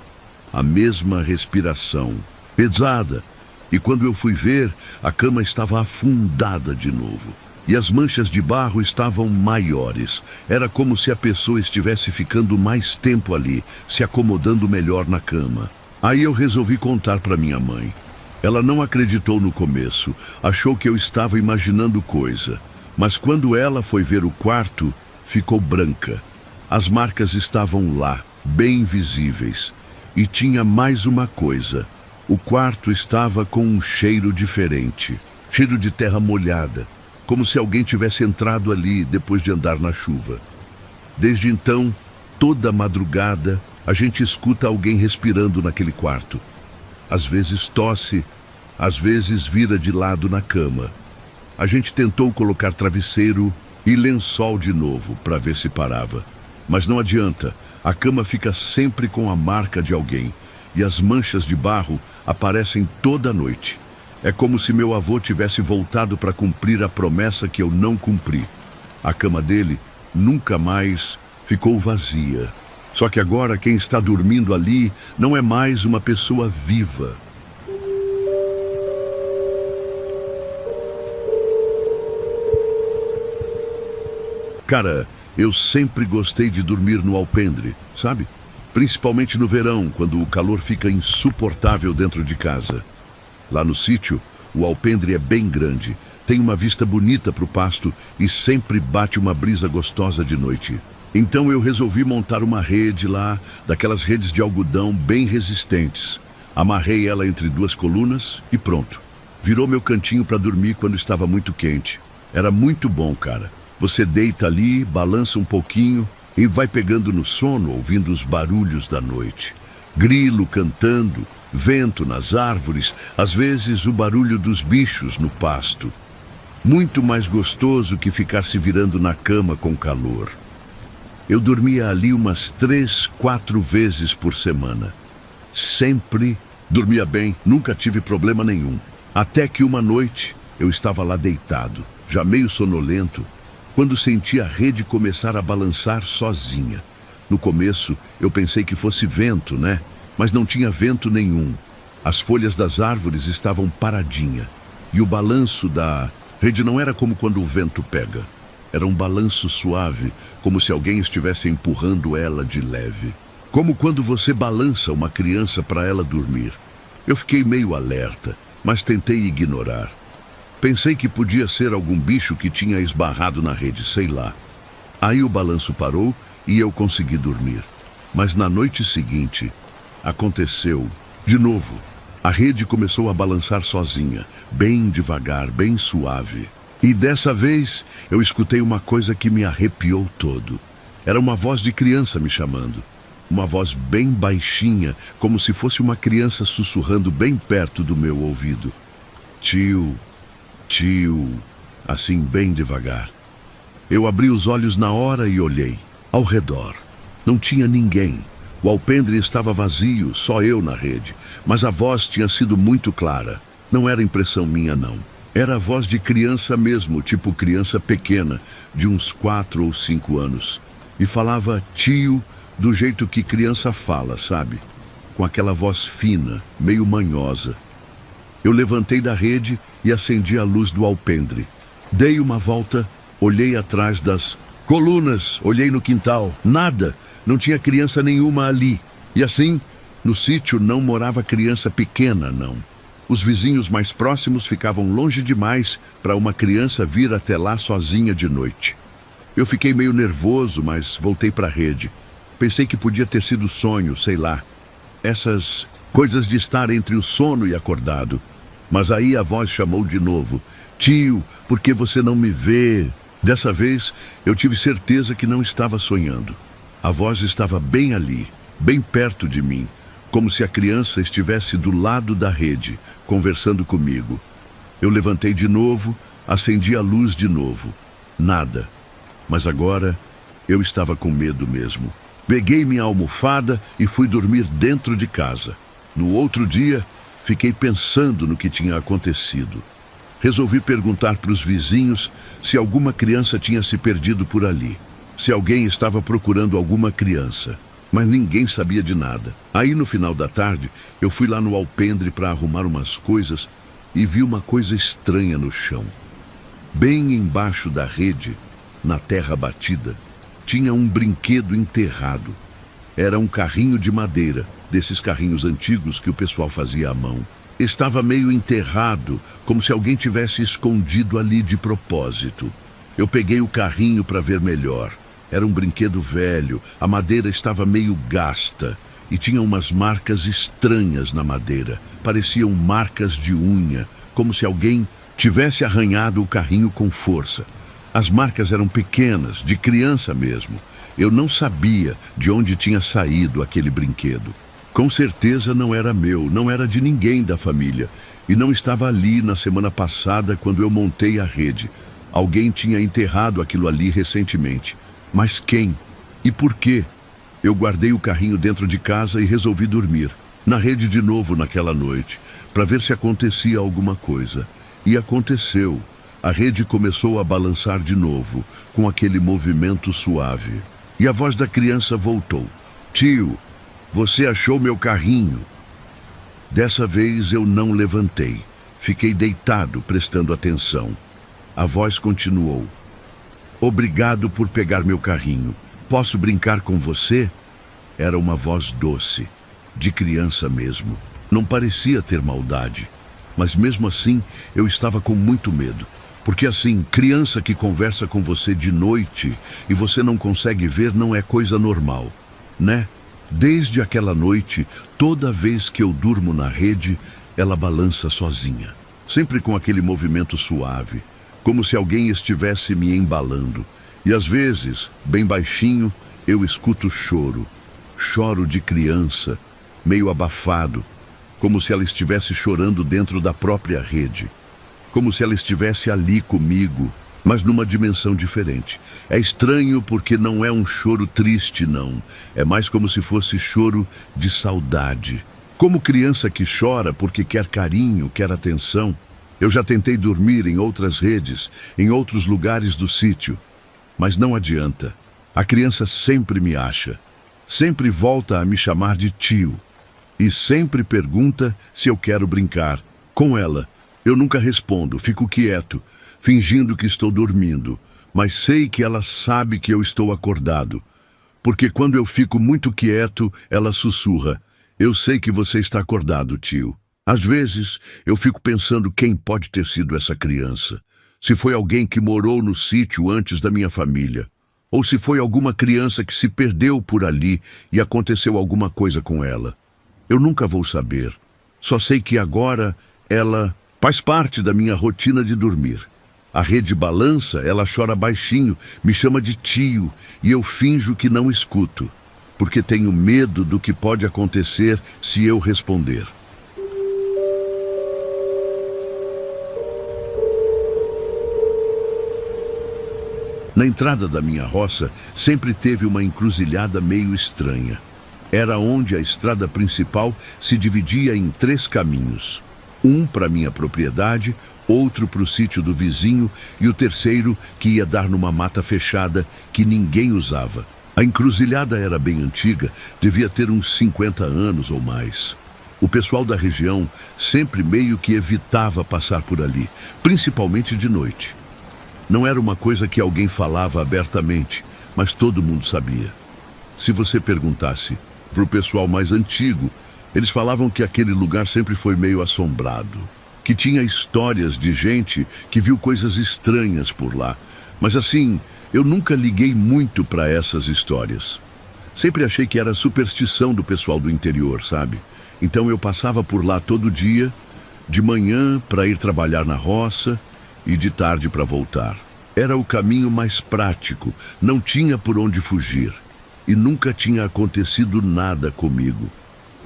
a mesma respiração, pesada. E quando eu fui ver, a cama estava afundada de novo. E as manchas de barro estavam maiores. Era como se a pessoa estivesse ficando mais tempo ali, se acomodando melhor na cama. Aí eu resolvi contar para minha mãe. Ela não acreditou no começo, achou que eu estava imaginando coisa. Mas quando ela foi ver o quarto, ficou branca. As marcas estavam lá, bem visíveis. E tinha mais uma coisa. O quarto estava com um cheiro diferente. Cheiro de terra molhada, como se alguém tivesse entrado ali depois de andar na chuva. Desde então, toda madrugada, a gente escuta alguém respirando naquele quarto. Às vezes tosse, às vezes vira de lado na cama. A gente tentou colocar travesseiro e lençol de novo para ver se parava. Mas não adianta, a cama fica sempre com a marca de alguém e as manchas de barro aparecem toda noite. É como se meu avô tivesse voltado para cumprir a promessa que eu não cumpri. A cama dele nunca mais ficou vazia. Só que agora quem está dormindo ali não é mais uma pessoa viva. Cara, eu sempre gostei de dormir no alpendre, sabe? Principalmente no verão, quando o calor fica insuportável dentro de casa. Lá no sítio, o alpendre é bem grande, tem uma vista bonita para o pasto e sempre bate uma brisa gostosa de noite. Então eu resolvi montar uma rede lá, daquelas redes de algodão bem resistentes. Amarrei ela entre duas colunas e pronto. Virou meu cantinho para dormir quando estava muito quente. Era muito bom, cara. Você deita ali, balança um pouquinho e vai pegando no sono, ouvindo os barulhos da noite. Grilo cantando, vento nas árvores, às vezes o barulho dos bichos no pasto. Muito mais gostoso que ficar se virando na cama com calor. Eu dormia ali umas 3, 4 vezes por semana. Sempre dormia bem, nunca tive problema nenhum. Até que uma noite eu estava lá deitado, já meio sonolento, quando senti a rede começar a balançar sozinha. No começo eu pensei que fosse vento, né? Mas não tinha vento nenhum. As folhas das árvores estavam paradinhas, e o balanço da rede não era como quando o vento pega. Era um balanço suave, como se alguém estivesse empurrando ela de leve. Como quando você balança uma criança para ela dormir. Eu fiquei meio alerta, mas tentei ignorar. Pensei que podia ser algum bicho que tinha esbarrado na rede, sei lá. Aí o balanço parou e eu consegui dormir. Mas na noite seguinte, aconteceu de novo. A rede começou a balançar sozinha, bem devagar, bem suave. E dessa vez, eu escutei uma coisa que me arrepiou todo. Era uma voz de criança me chamando. Uma voz bem baixinha, como se fosse uma criança sussurrando bem perto do meu ouvido. Tio, tio, assim bem devagar. Eu abri os olhos na hora e olhei. Ao redor, não tinha ninguém. O alpendre estava vazio, só eu na rede. Mas a voz tinha sido muito clara. Não era impressão minha, não. Era a voz de criança mesmo, tipo criança pequena, de uns 4 ou 5 anos. E falava tio do jeito que criança fala, sabe? Com aquela voz fina, meio manhosa. Eu levantei da rede e acendi a luz do alpendre. Dei uma volta, olhei atrás das colunas, olhei no quintal. Nada, não tinha criança nenhuma ali. E assim, no sítio não morava criança pequena, não. Os vizinhos mais próximos ficavam longe demais para uma criança vir até lá sozinha de noite. Eu fiquei meio nervoso, mas voltei para a rede. Pensei que podia ter sido sonho, sei lá. Essas coisas de estar entre o sono e acordado. Mas aí a voz chamou de novo. Tio, por que você não me vê? Dessa vez, eu tive certeza que não estava sonhando. A voz estava bem ali, bem perto de mim, como se a criança estivesse do lado da rede, conversando comigo. Eu levantei de novo, acendi a luz de novo. Nada. Mas agora, eu estava com medo mesmo. Peguei minha almofada e fui dormir dentro de casa. No outro dia, fiquei pensando no que tinha acontecido. Resolvi perguntar para os vizinhos se alguma criança tinha se perdido por ali. Se alguém estava procurando alguma criança. Mas ninguém sabia de nada. Aí no final da tarde, eu fui lá no alpendre para arrumar umas coisas e vi uma coisa estranha no chão. Bem embaixo da rede, na terra batida, tinha um brinquedo enterrado. Era um carrinho de madeira, desses carrinhos antigos que o pessoal fazia à mão. Estava meio enterrado, como se alguém tivesse escondido ali de propósito. Eu peguei o carrinho para ver melhor. Era um brinquedo velho, a madeira estava meio gasta e tinha umas marcas estranhas na madeira. Pareciam marcas de unha, como se alguém tivesse arranhado o carrinho com força. As marcas eram pequenas, de criança mesmo. Eu não sabia de onde tinha saído aquele brinquedo. Com certeza não era meu, não era de ninguém da família. E não estava ali na semana passada quando eu montei a rede. Alguém tinha enterrado aquilo ali recentemente. Mas quem? E por quê? Eu guardei o carrinho dentro de casa e resolvi dormir. Na rede de novo naquela noite, para ver se acontecia alguma coisa. E aconteceu. A rede começou a balançar de novo, com aquele movimento suave. E a voz da criança voltou. Tio, você achou meu carrinho? Dessa vez eu não levantei. Fiquei deitado, prestando atenção. A voz continuou. Obrigado por pegar meu carrinho. Posso brincar com você? Era uma voz doce, de criança mesmo. Não parecia ter maldade. Mas mesmo assim, eu estava com muito medo. Porque assim, criança que conversa com você de noite e você não consegue ver não é coisa normal, né? Desde aquela noite, toda vez que eu durmo na rede, ela balança sozinha. Sempre com aquele movimento suave, como se alguém estivesse me embalando. E às vezes, bem baixinho, eu escuto choro. Choro de criança, meio abafado, como se ela estivesse chorando dentro da própria rede. Como se ela estivesse ali comigo, mas numa dimensão diferente. É estranho porque não é um choro triste, não. É mais como se fosse choro de saudade. Como criança que chora porque quer carinho, quer atenção. Eu já tentei dormir em outras redes, em outros lugares do sítio. Mas não adianta. A criança sempre me acha. Sempre volta a me chamar de tio. e sempre pergunta se eu quero brincar. Com ela, eu nunca respondo, fico quieto, fingindo que estou dormindo, mas sei que ela sabe que eu estou acordado. Porque quando eu fico muito quieto, ela sussurra: "Eu sei que você está acordado, tio." Às vezes, eu fico pensando quem pode ter sido essa criança. Se foi alguém que morou no sítio antes da minha família. Ou se foi alguma criança que se perdeu por ali e aconteceu alguma coisa com ela. Eu nunca vou saber. Só sei que agora ela faz parte da minha rotina de dormir. A rede balança, ela chora baixinho, me chama de tio e eu finjo que não escuto, porque tenho medo do que pode acontecer se eu responder. Na entrada da minha roça, sempre teve uma encruzilhada meio estranha. Era onde a estrada principal se dividia em 3 caminhos. Um para minha propriedade, outro para o sítio do vizinho e o terceiro que ia dar numa mata fechada que ninguém usava. A encruzilhada era bem antiga, devia ter uns 50 anos ou mais. O pessoal da região sempre meio que evitava passar por ali, principalmente de noite. Não era uma coisa que alguém falava abertamente, mas todo mundo sabia. Se você perguntasse para o pessoal mais antigo, eles falavam que aquele lugar sempre foi meio assombrado, que tinha histórias de gente que viu coisas estranhas por lá. Mas assim, eu nunca liguei muito para essas histórias. Sempre achei que era superstição do pessoal do interior, sabe? Então eu passava por lá todo dia, de manhã para ir trabalhar na roça e de tarde para voltar. Era o caminho mais prático, não tinha por onde fugir. E nunca tinha acontecido nada comigo.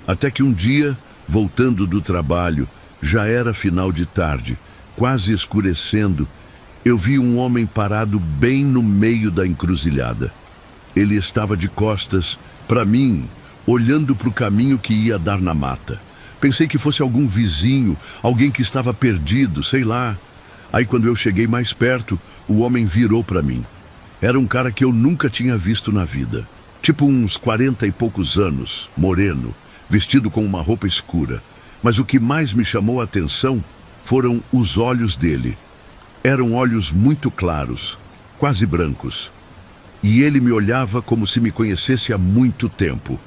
Até que um dia, voltando do trabalho, já era final de tarde, quase escurecendo, eu vi um homem parado bem no meio da encruzilhada. Ele estava de costas para mim, olhando para o caminho que ia dar na mata. Pensei que fosse algum vizinho, alguém que estava perdido, sei lá. Aí quando eu cheguei mais perto, o homem virou para mim. Era um cara que eu nunca tinha visto na vida. Tipo uns 40 e poucos anos, moreno, vestido com uma roupa escura. Mas o que mais me chamou a atenção foram os olhos dele. Eram olhos muito claros, quase brancos. E ele me olhava como se me conhecesse há muito tempo.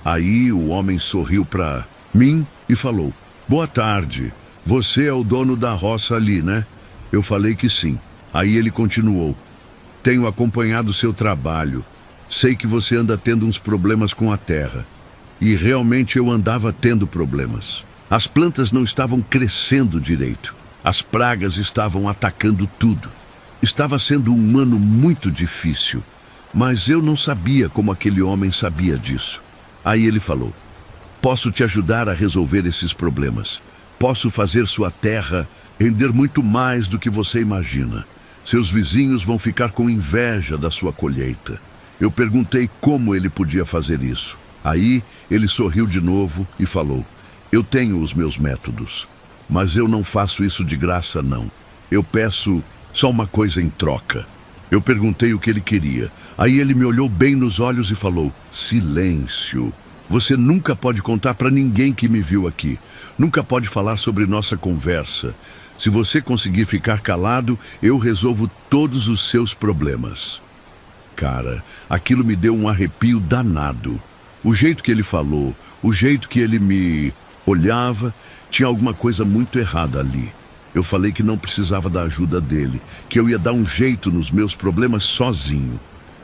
Aí o homem sorriu para mim e falou: "Boa tarde, você é o dono da roça ali, né?" Eu falei que sim. Aí ele continuou: "Tenho acompanhado seu trabalho. Sei que você anda tendo uns problemas com a terra." E realmente eu andava tendo problemas. As plantas não estavam crescendo direito. As pragas estavam atacando tudo. Estava sendo um ano muito difícil, mas eu não sabia como aquele homem sabia disso. Aí ele falou: "Posso te ajudar a resolver esses problemas. Posso fazer sua terra render muito mais do que você imagina. Seus vizinhos vão ficar com inveja da sua colheita." Eu perguntei como ele podia fazer isso. Aí ele sorriu de novo e falou: "Eu tenho os meus métodos, mas eu não faço isso de graça, não. Eu peço só uma coisa em troca." Eu perguntei o que ele queria. Aí ele me olhou bem nos olhos e falou: "Silêncio. Você nunca pode contar para ninguém que me viu aqui. Nunca pode falar sobre nossa conversa. Se você conseguir ficar calado, eu resolvo todos os seus problemas." Cara, aquilo me deu um arrepio danado. O jeito que ele falou, o jeito que ele me olhava, tinha alguma coisa muito errada ali. Eu falei que não precisava da ajuda dele, que eu ia dar um jeito nos meus problemas sozinho.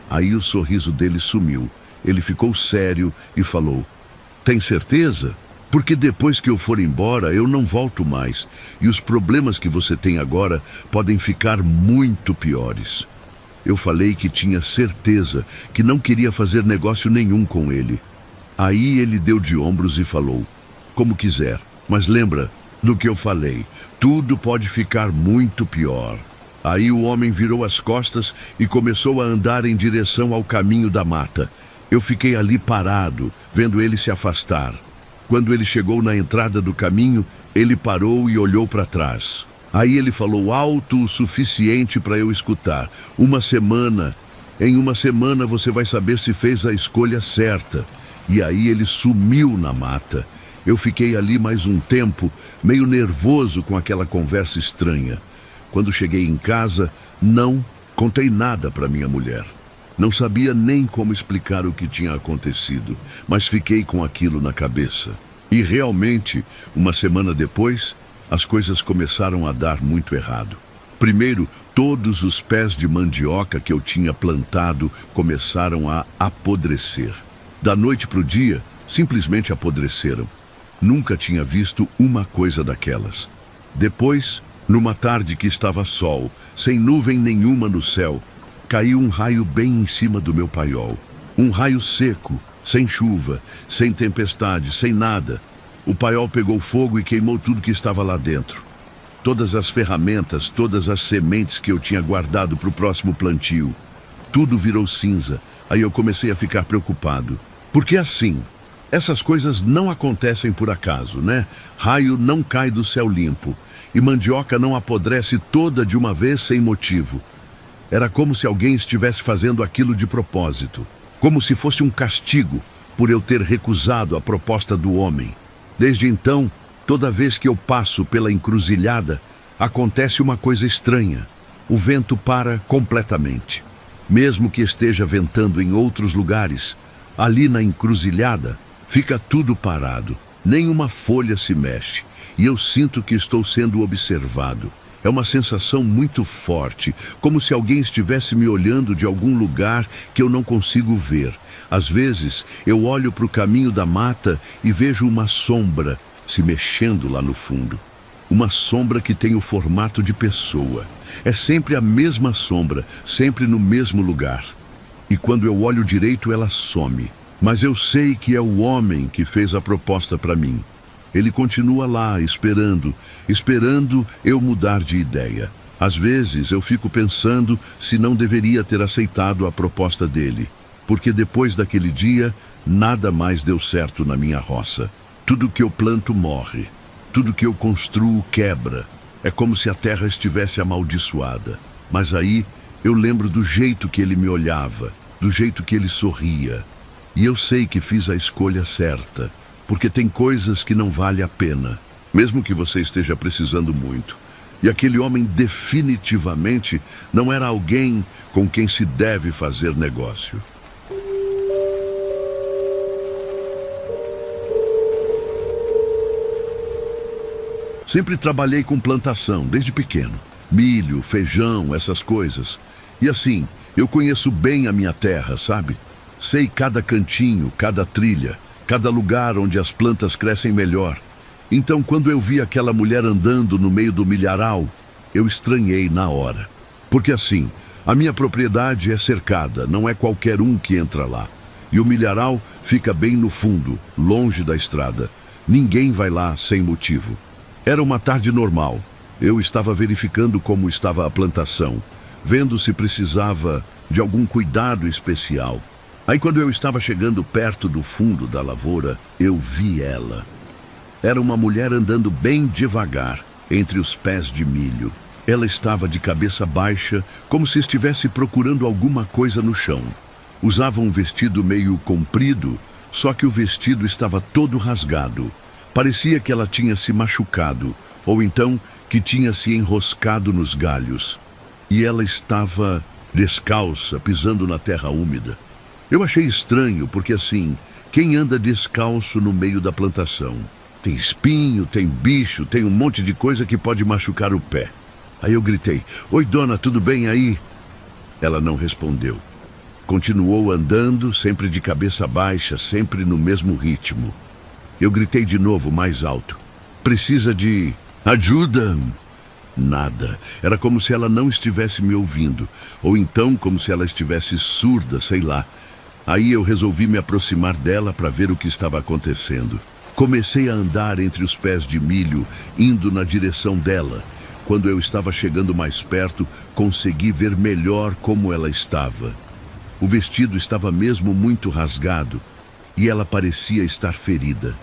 Aí o sorriso dele sumiu. Ele ficou sério e falou: "Tem certeza? Porque depois que eu for embora, eu não volto mais. E os problemas que você tem agora podem ficar muito piores." Eu falei que tinha certeza, que não queria fazer negócio nenhum com ele. Aí ele deu de ombros e falou: "Como quiser, mas lembra do que eu falei, tudo pode ficar muito pior." Aí o homem virou as costas e começou a andar em direção ao caminho da mata. Eu fiquei ali parado, vendo ele se afastar. Quando ele chegou na entrada do caminho, ele parou e olhou para trás. Aí ele falou alto o suficiente para eu escutar: "Uma semana. Em uma semana você vai saber se fez a escolha certa. E aí ele sumiu na mata. Eu fiquei ali mais um tempo, meio nervoso com aquela conversa estranha. Quando cheguei em casa, não contei nada para minha mulher. Não sabia nem como explicar o que tinha acontecido, mas fiquei com aquilo na cabeça. E realmente, uma semana depois, as coisas começaram a dar muito errado. Primeiro, todos os pés de mandioca que eu tinha plantado começaram a apodrecer. Da noite para o dia, simplesmente apodreceram. Nunca tinha visto uma coisa daquelas. Depois, numa tarde que estava sol, sem nuvem nenhuma no céu, caiu um raio bem em cima do meu paiol. Um raio seco, sem chuva, sem tempestade, sem nada. O paiol pegou fogo e queimou tudo que estava lá dentro. Todas as ferramentas, todas as sementes que eu tinha guardado para o próximo plantio. Tudo virou cinza. Aí eu comecei a ficar preocupado. Porque assim, essas coisas não acontecem por acaso, né? Raio não cai do céu limpo. E mandioca não apodrece toda de uma vez sem motivo. Era como se alguém estivesse fazendo aquilo de propósito. Como se fosse um castigo por eu ter recusado a proposta do homem. Desde então, toda vez que eu passo pela encruzilhada, acontece uma coisa estranha. O vento para completamente. Mesmo que esteja ventando em outros lugares, ali na encruzilhada, fica tudo parado. Nenhuma folha se mexe. E eu sinto que estou sendo observado. É uma sensação muito forte, como se alguém estivesse me olhando de algum lugar que eu não consigo ver. Às vezes, eu olho para o caminho da mata e vejo uma sombra se mexendo lá no fundo. Uma sombra que tem o formato de pessoa. É sempre a mesma sombra, sempre no mesmo lugar. E quando eu olho direito, ela some. Mas eu sei que é o homem que fez a proposta para mim. Ele continua lá, esperando eu mudar de ideia. Às vezes eu fico pensando se não deveria ter aceitado a proposta dele. Porque depois daquele dia, nada mais deu certo na minha roça. Tudo que eu planto morre. Tudo que eu construo quebra. É como se a terra estivesse amaldiçoada. Mas aí eu lembro do jeito que ele me olhava, do jeito que ele sorria. E eu sei que fiz a escolha certa, porque tem coisas que não vale a pena, mesmo que você esteja precisando muito. E aquele homem definitivamente não era alguém com quem se deve fazer negócio. Sempre trabalhei com plantação, desde pequeno. Milho, feijão, essas coisas. E assim, eu conheço bem a minha terra, sabe? Sei cada cantinho, cada trilha, cada lugar onde as plantas crescem melhor. Então, quando eu vi aquela mulher andando no meio do milharal, eu estranhei na hora. Porque assim, a minha propriedade é cercada, não é qualquer um que entra lá. E o milharal fica bem no fundo, longe da estrada. Ninguém vai lá sem motivo. Era uma tarde normal. Eu estava verificando como estava a plantação, vendo se precisava de algum cuidado especial. Aí, quando eu estava chegando perto do fundo da lavoura, eu vi ela. Era uma mulher andando bem devagar, entre os pés de milho. Ela estava de cabeça baixa, como se estivesse procurando alguma coisa no chão. Usava um vestido meio comprido, só que o vestido estava todo rasgado. Parecia que ela tinha se machucado, ou então que tinha se enroscado nos galhos. E ela estava descalça, pisando na terra úmida. Eu achei estranho, porque assim, quem anda descalço no meio da plantação? Tem espinho, tem bicho, tem um monte de coisa que pode machucar o pé. Aí eu gritei: "Oi, dona, tudo bem aí?" Ela não respondeu. Continuou andando, sempre de cabeça baixa, sempre no mesmo ritmo. Eu gritei de novo, mais alto: "Precisa de ajuda?" Nada. Era como se ela não estivesse me ouvindo, ou então como se ela estivesse surda, sei lá. Aí eu resolvi me aproximar dela para ver o que estava acontecendo. Comecei a andar entre os pés de milho, indo na direção dela. Quando eu estava chegando mais perto, consegui ver melhor como ela estava. O vestido estava mesmo muito rasgado e ela parecia estar ferida.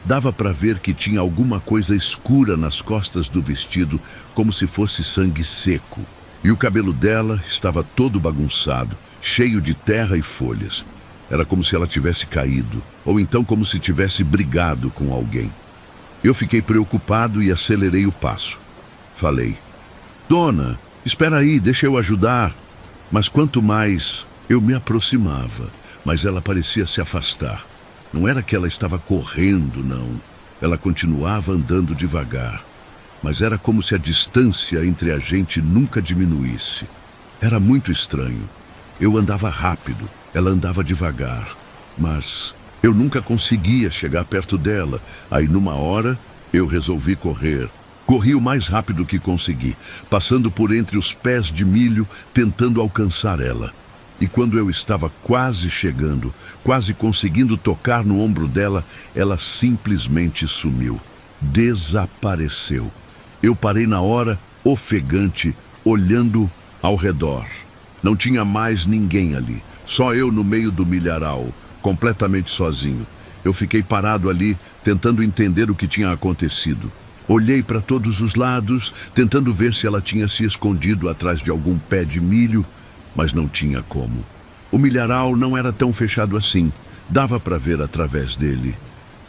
Dava para ver que tinha alguma coisa escura nas costas do vestido, como se fosse sangue seco. E o cabelo dela estava todo bagunçado, cheio de terra e folhas. Era como se ela tivesse caído, ou então como se tivesse brigado com alguém. Eu fiquei preocupado e acelerei o passo. Falei: "Dona, espera aí, deixa eu ajudar." Mas quanto mais eu me aproximava, mas ela parecia se afastar. Não era que ela estava correndo, não. Ela continuava andando devagar. Mas era como se a distância entre a gente nunca diminuísse. Era muito estranho. Eu andava rápido, ela andava devagar. Mas eu nunca conseguia chegar perto dela. Aí, numa hora, eu resolvi correr. Corri o mais rápido que consegui, passando por entre os pés de milho, tentando alcançar ela. E quando eu estava quase chegando, quase conseguindo tocar no ombro dela, ela simplesmente sumiu. Desapareceu. Eu parei na hora, ofegante, olhando ao redor. Não tinha mais ninguém ali, só eu no meio do milharal, completamente sozinho. Eu fiquei parado ali, tentando entender o que tinha acontecido. Olhei para todos os lados, tentando ver se ela tinha se escondido atrás de algum pé de milho, mas não tinha como. O milharal não era tão fechado assim, dava para ver através dele.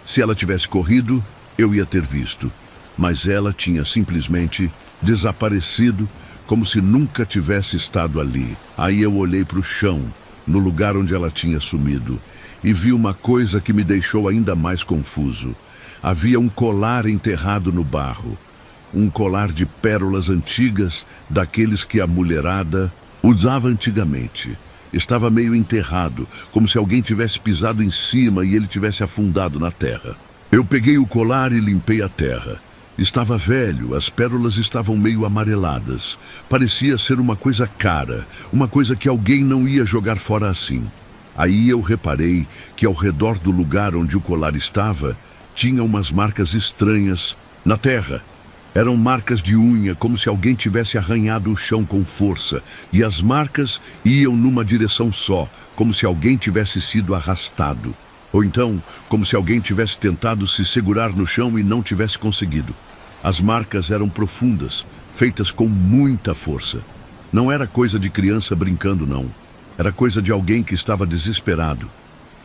Se ela tivesse corrido, eu ia ter visto, mas ela tinha simplesmente desaparecido, como se nunca tivesse estado ali. Aí eu olhei para o chão, no lugar onde ela tinha sumido, e vi uma coisa que me deixou ainda mais confuso. Havia um colar enterrado no barro, um colar de pérolas antigas, daqueles que a mulherada usava antigamente. Estava meio enterrado, como se alguém tivesse pisado em cima e ele tivesse afundado na terra. Eu peguei o colar e limpei a terra. Estava velho, as pérolas estavam meio amareladas. Parecia ser uma coisa cara, uma coisa que alguém não ia jogar fora assim. Aí eu reparei que ao redor do lugar onde o colar estava, tinha umas marcas estranhas na terra. Eram marcas de unha, como se alguém tivesse arranhado o chão com força, e as marcas iam numa direção só, como se alguém tivesse sido arrastado. Ou então, como se alguém tivesse tentado se segurar no chão e não tivesse conseguido. As marcas eram profundas, feitas com muita força. Não era coisa de criança brincando, não. Era coisa de alguém que estava desesperado.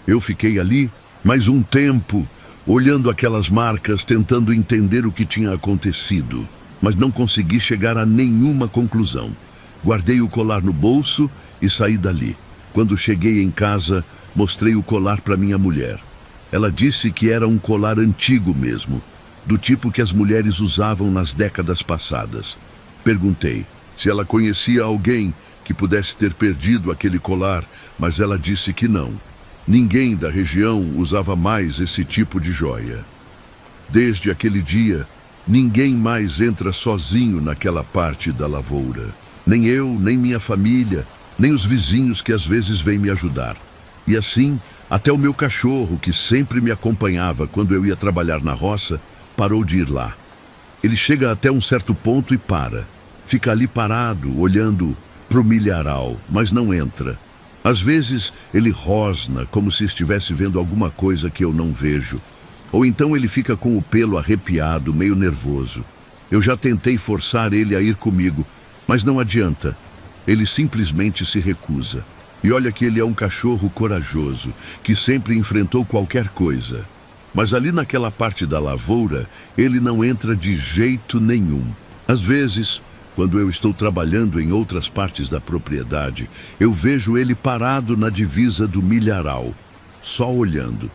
Eu fiquei ali mais um tempo, olhando aquelas marcas, tentando entender o que tinha acontecido, mas não consegui chegar a nenhuma conclusão. Guardei o colar no bolso e saí dali. Quando cheguei em casa, mostrei o colar para minha mulher. Ela disse que era um colar antigo mesmo, do tipo que as mulheres usavam nas décadas passadas. Perguntei se ela conhecia alguém que pudesse ter perdido aquele colar, mas ela disse que não. Ninguém da região usava mais esse tipo de joia. Desde aquele dia, ninguém mais entra sozinho naquela parte da lavoura. Nem eu, nem minha família, nem os vizinhos que às vezes vêm me ajudar. E assim, até o meu cachorro, que sempre me acompanhava quando eu ia trabalhar na roça, parou de ir lá. Ele chega até um certo ponto e para. Fica ali parado, olhando para o milharal, mas não entra. Às vezes, ele rosna, como se estivesse vendo alguma coisa que eu não vejo. Ou então ele fica com o pelo arrepiado, meio nervoso. Eu já tentei forçar ele a ir comigo, mas não adianta. Ele simplesmente se recusa. E olha que ele é um cachorro corajoso, que sempre enfrentou qualquer coisa. Mas ali naquela parte da lavoura, ele não entra de jeito nenhum. Às vezes, quando eu estou trabalhando em outras partes da propriedade, eu vejo ele parado na divisa do milharal, só olhando,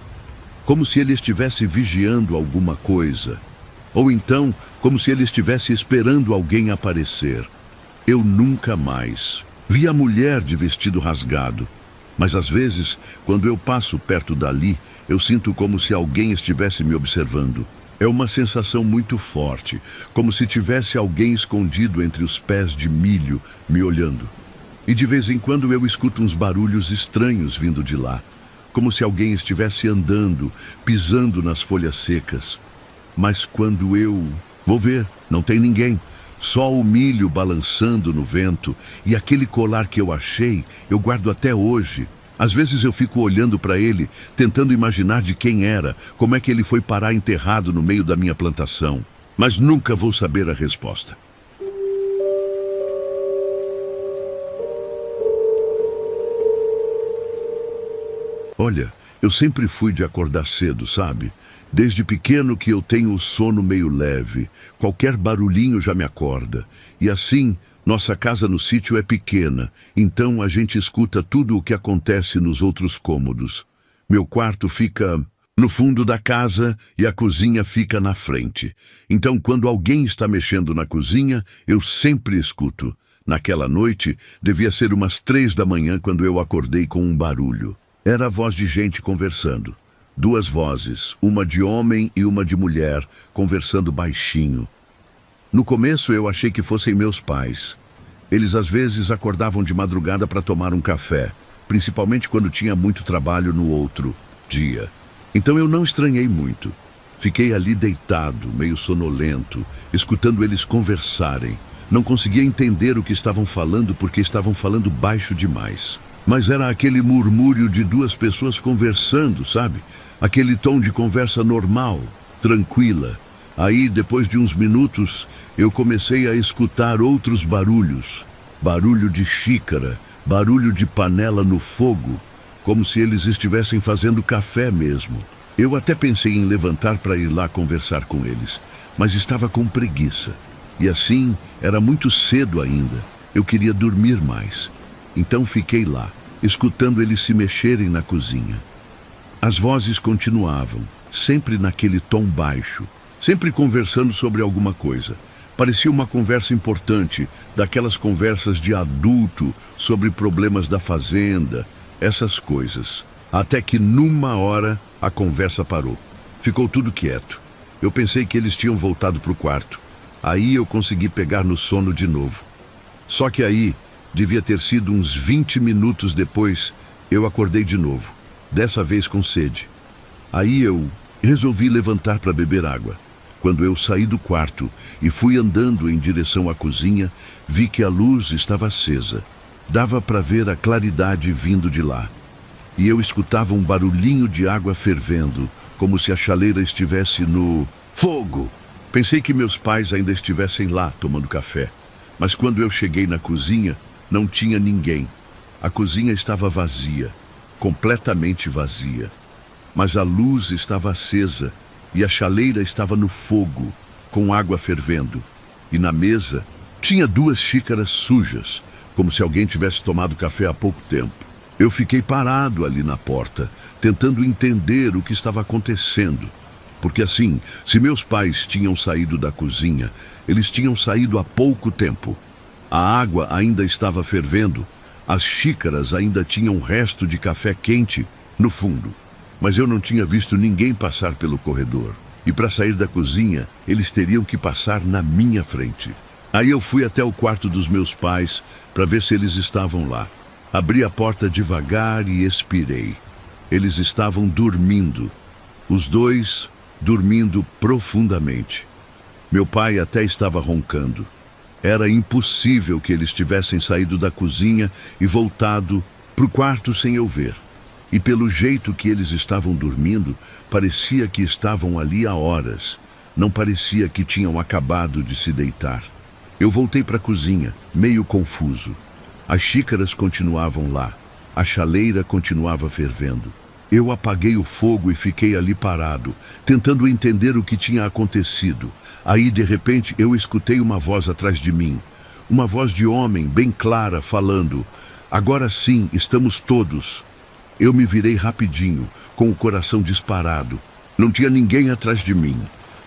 como se ele estivesse vigiando alguma coisa, ou então como se ele estivesse esperando alguém aparecer. Eu nunca mais vi a mulher de vestido rasgado, mas às vezes, quando eu passo perto dali, eu sinto como se alguém estivesse me observando. É uma sensação muito forte, como se tivesse alguém escondido entre os pés de milho me olhando. E de vez em quando eu escuto uns barulhos estranhos vindo de lá, como se alguém estivesse andando, pisando nas folhas secas. Mas quando eu vou ver, não tem ninguém, só o milho balançando no vento, e aquele colar que eu achei, eu guardo até hoje. Às vezes eu fico olhando para ele, tentando imaginar de quem era, como é que ele foi parar enterrado no meio da minha plantação. Mas nunca vou saber a resposta. Olha, eu sempre fui de acordar cedo, sabe? Desde pequeno que eu tenho o sono meio leve. Qualquer barulhinho já me acorda. E assim, nossa casa no sítio é pequena, então a gente escuta tudo o que acontece nos outros cômodos. Meu quarto fica no fundo da casa e a cozinha fica na frente. Então, quando alguém está mexendo na cozinha, eu sempre escuto. Naquela noite, devia ser umas 3 da manhã quando eu acordei com um barulho. Era a voz de gente conversando. 2 vozes, uma de homem e uma de mulher, conversando baixinho. No começo eu achei que fossem meus pais. Eles às vezes acordavam de madrugada para tomar um café, principalmente quando tinha muito trabalho no outro dia. Então eu não estranhei muito. Fiquei ali deitado, meio sonolento, escutando eles conversarem. Não conseguia entender o que estavam falando porque estavam falando baixo demais. Mas era aquele murmúrio de 2 pessoas conversando, sabe? Aquele tom de conversa normal, tranquila. Aí, depois de uns minutos, eu comecei a escutar outros barulhos. Barulho de xícara, barulho de panela no fogo, como se eles estivessem fazendo café mesmo. Eu até pensei em levantar para ir lá conversar com eles, mas estava com preguiça. E assim, era muito cedo ainda. Eu queria dormir mais. Então fiquei lá, escutando eles se mexerem na cozinha. As vozes continuavam, sempre naquele tom baixo, sempre conversando sobre alguma coisa. Parecia uma conversa importante, daquelas conversas de adulto sobre problemas da fazenda, essas coisas. Até que numa hora a conversa parou. Ficou tudo quieto. Eu pensei que eles tinham voltado para o quarto. Aí eu consegui pegar no sono de novo. Só que aí, devia ter sido uns 20 minutos depois, eu acordei de novo, dessa vez com sede. Aí eu resolvi levantar para beber água. Quando eu saí do quarto e fui andando em direção à cozinha, vi que a luz estava acesa. Dava para ver a claridade vindo de lá. E eu escutava um barulhinho de água fervendo, como se a chaleira estivesse no fogo. Pensei que meus pais ainda estivessem lá tomando café. Mas quando eu cheguei na cozinha, não tinha ninguém. A cozinha estava vazia, completamente vazia. Mas a luz estava acesa e a chaleira estava no fogo, com água fervendo. E na mesa tinha 2 xícaras sujas, como se alguém tivesse tomado café há pouco tempo. Eu fiquei parado ali na porta, tentando entender o que estava acontecendo. Porque assim, se meus pais tinham saído da cozinha, eles tinham saído há pouco tempo. A água ainda estava fervendo, as xícaras ainda tinham um resto de café quente no fundo. Mas eu não tinha visto ninguém passar pelo corredor. E para sair da cozinha, eles teriam que passar na minha frente. Aí eu fui até o quarto dos meus pais para ver se eles estavam lá. Abri a porta devagar e expirei. Eles estavam dormindo. Os 2 dormindo profundamente. Meu pai até estava roncando. Era impossível que eles tivessem saído da cozinha e voltado para o quarto sem eu ver. E pelo jeito que eles estavam dormindo, parecia que estavam ali há horas. Não parecia que tinham acabado de se deitar. Eu voltei para a cozinha, meio confuso. As xícaras continuavam lá. A chaleira continuava fervendo. Eu apaguei o fogo e fiquei ali parado, tentando entender o que tinha acontecido. Aí, de repente, eu escutei uma voz atrás de mim. Uma voz de homem, bem clara, falando: "Agora sim, estamos todos." Eu me virei rapidinho, com o coração disparado. Não tinha ninguém atrás de mim.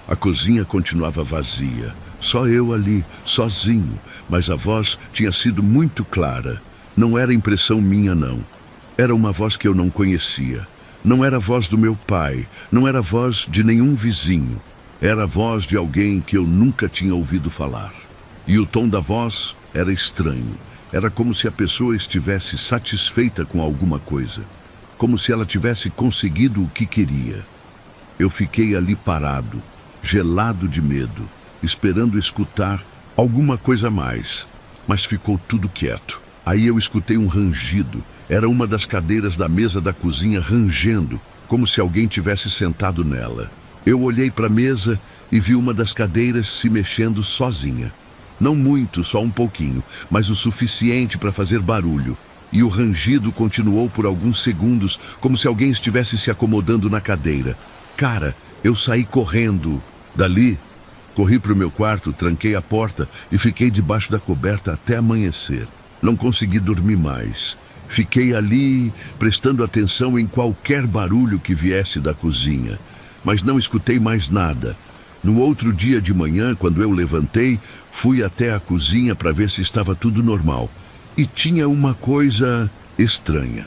A cozinha continuava vazia. Só eu ali, sozinho. Mas a voz tinha sido muito clara. Não era impressão minha, não. Era uma voz que eu não conhecia. Não era a voz do meu pai. Não era a voz de nenhum vizinho. Era a voz de alguém que eu nunca tinha ouvido falar. E o tom da voz era estranho. Era como se a pessoa estivesse satisfeita com alguma coisa. Como se ela tivesse conseguido o que queria. Eu fiquei ali parado, gelado de medo, esperando escutar alguma coisa a mais. Mas ficou tudo quieto. Aí eu escutei um rangido. Era uma das cadeiras da mesa da cozinha rangendo, como se alguém tivesse sentado nela. Eu olhei para a mesa e vi uma das cadeiras se mexendo sozinha. Não muito, só um pouquinho, mas o suficiente para fazer barulho. e o rangido continuou por alguns segundos, como se alguém estivesse se acomodando na cadeira. Cara, eu saí correndo. Dali, corri para o meu quarto, tranquei a porta e fiquei debaixo da coberta até amanhecer. Não consegui dormir mais. Fiquei ali, prestando atenção em qualquer barulho que viesse da cozinha, mas não escutei mais nada. No outro dia de manhã, quando eu levantei, fui até a cozinha para ver se estava tudo normal. E tinha uma coisa estranha.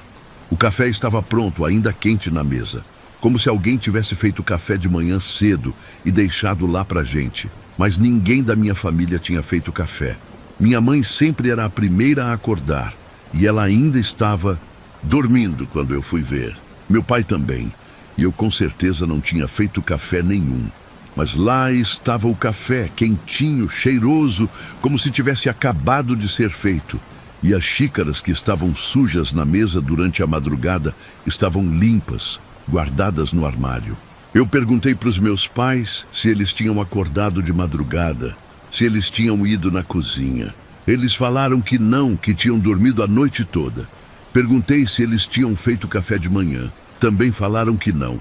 O café estava pronto, ainda quente na mesa, como se alguém tivesse feito café de manhã cedo e deixado lá pra gente. Mas ninguém da minha família tinha feito café. Minha mãe sempre era a primeira a acordar, e ela ainda estava dormindo quando eu fui ver. Meu pai também, e eu com certeza não tinha feito café nenhum. Mas lá estava o café, quentinho, cheiroso, como se tivesse acabado de ser feito. E as xícaras que estavam sujas na mesa durante a madrugada estavam limpas, guardadas no armário. Eu perguntei para os meus pais se eles tinham acordado de madrugada, se eles tinham ido na cozinha. Eles falaram que não, que tinham dormido a noite toda. Perguntei se eles tinham feito café de manhã. Também falaram que não.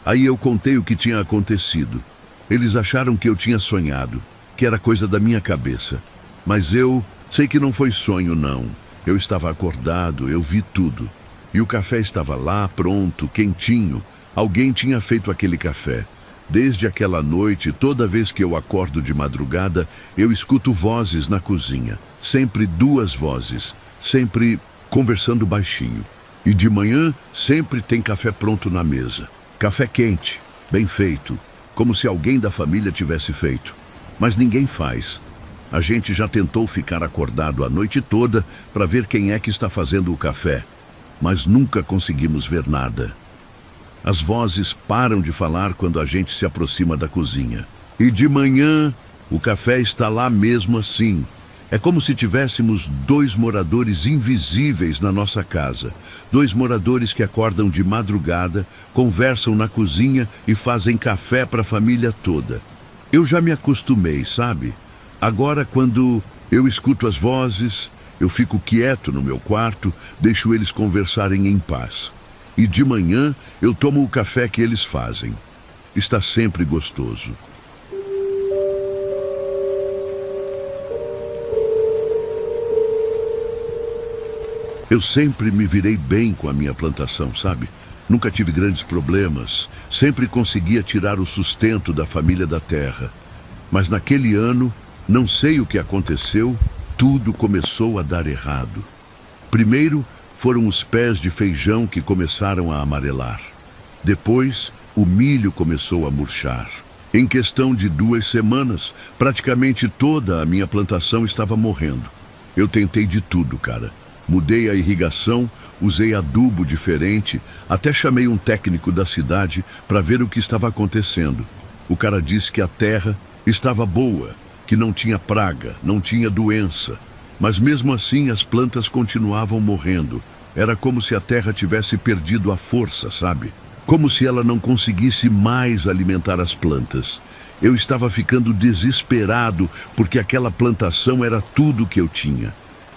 Aí eu contei o que tinha acontecido. Eles acharam que eu tinha sonhado, que era coisa da minha cabeça. Mas eu sei que não foi sonho, não. Eu estava acordado, eu vi tudo. E o café estava lá, pronto, quentinho. Alguém tinha feito aquele café. Desde aquela noite, toda vez que eu acordo de madrugada, eu escuto vozes na cozinha. Sempre duas vozes, sempre conversando baixinho. E de manhã, sempre tem café pronto na mesa. Café quente, bem feito, como se alguém da família tivesse feito. Mas ninguém faz. A gente já tentou ficar acordado a noite toda para ver quem é que está fazendo o café, mas nunca conseguimos ver nada. As vozes param de falar quando a gente se aproxima da cozinha. E de manhã, o café está lá mesmo assim. É como se tivéssemos dois moradores invisíveis na nossa casa. Dois moradores que acordam de madrugada, conversam na cozinha e fazem café para a família toda. Eu já me acostumei, sabe? Agora, quando eu escuto as vozes, eu fico quieto no meu quarto, deixo eles conversarem em paz. E de manhã, eu tomo o café que eles fazem. Está sempre gostoso. Eu sempre me virei bem com a minha plantação, sabe? Nunca tive grandes problemas. Sempre conseguia tirar o sustento da família da terra. Mas naquele ano, não sei o que aconteceu, tudo começou a dar errado. Primeiro, foram os pés de feijão que começaram a amarelar. Depois, o milho começou a murchar. Em questão de 2 semanas, praticamente toda a minha plantação estava morrendo. Eu tentei de tudo, cara. Mudei a irrigação, usei adubo diferente, até chamei um técnico da cidade para ver o que estava acontecendo. O cara disse que a terra estava boa, que não tinha praga, não tinha doença. Mas mesmo assim as plantas continuavam morrendo. Era como se a terra tivesse perdido a força, sabe? Como se ela não conseguisse mais alimentar as plantas. Eu estava ficando desesperado porque aquela plantação era tudo que eu tinha.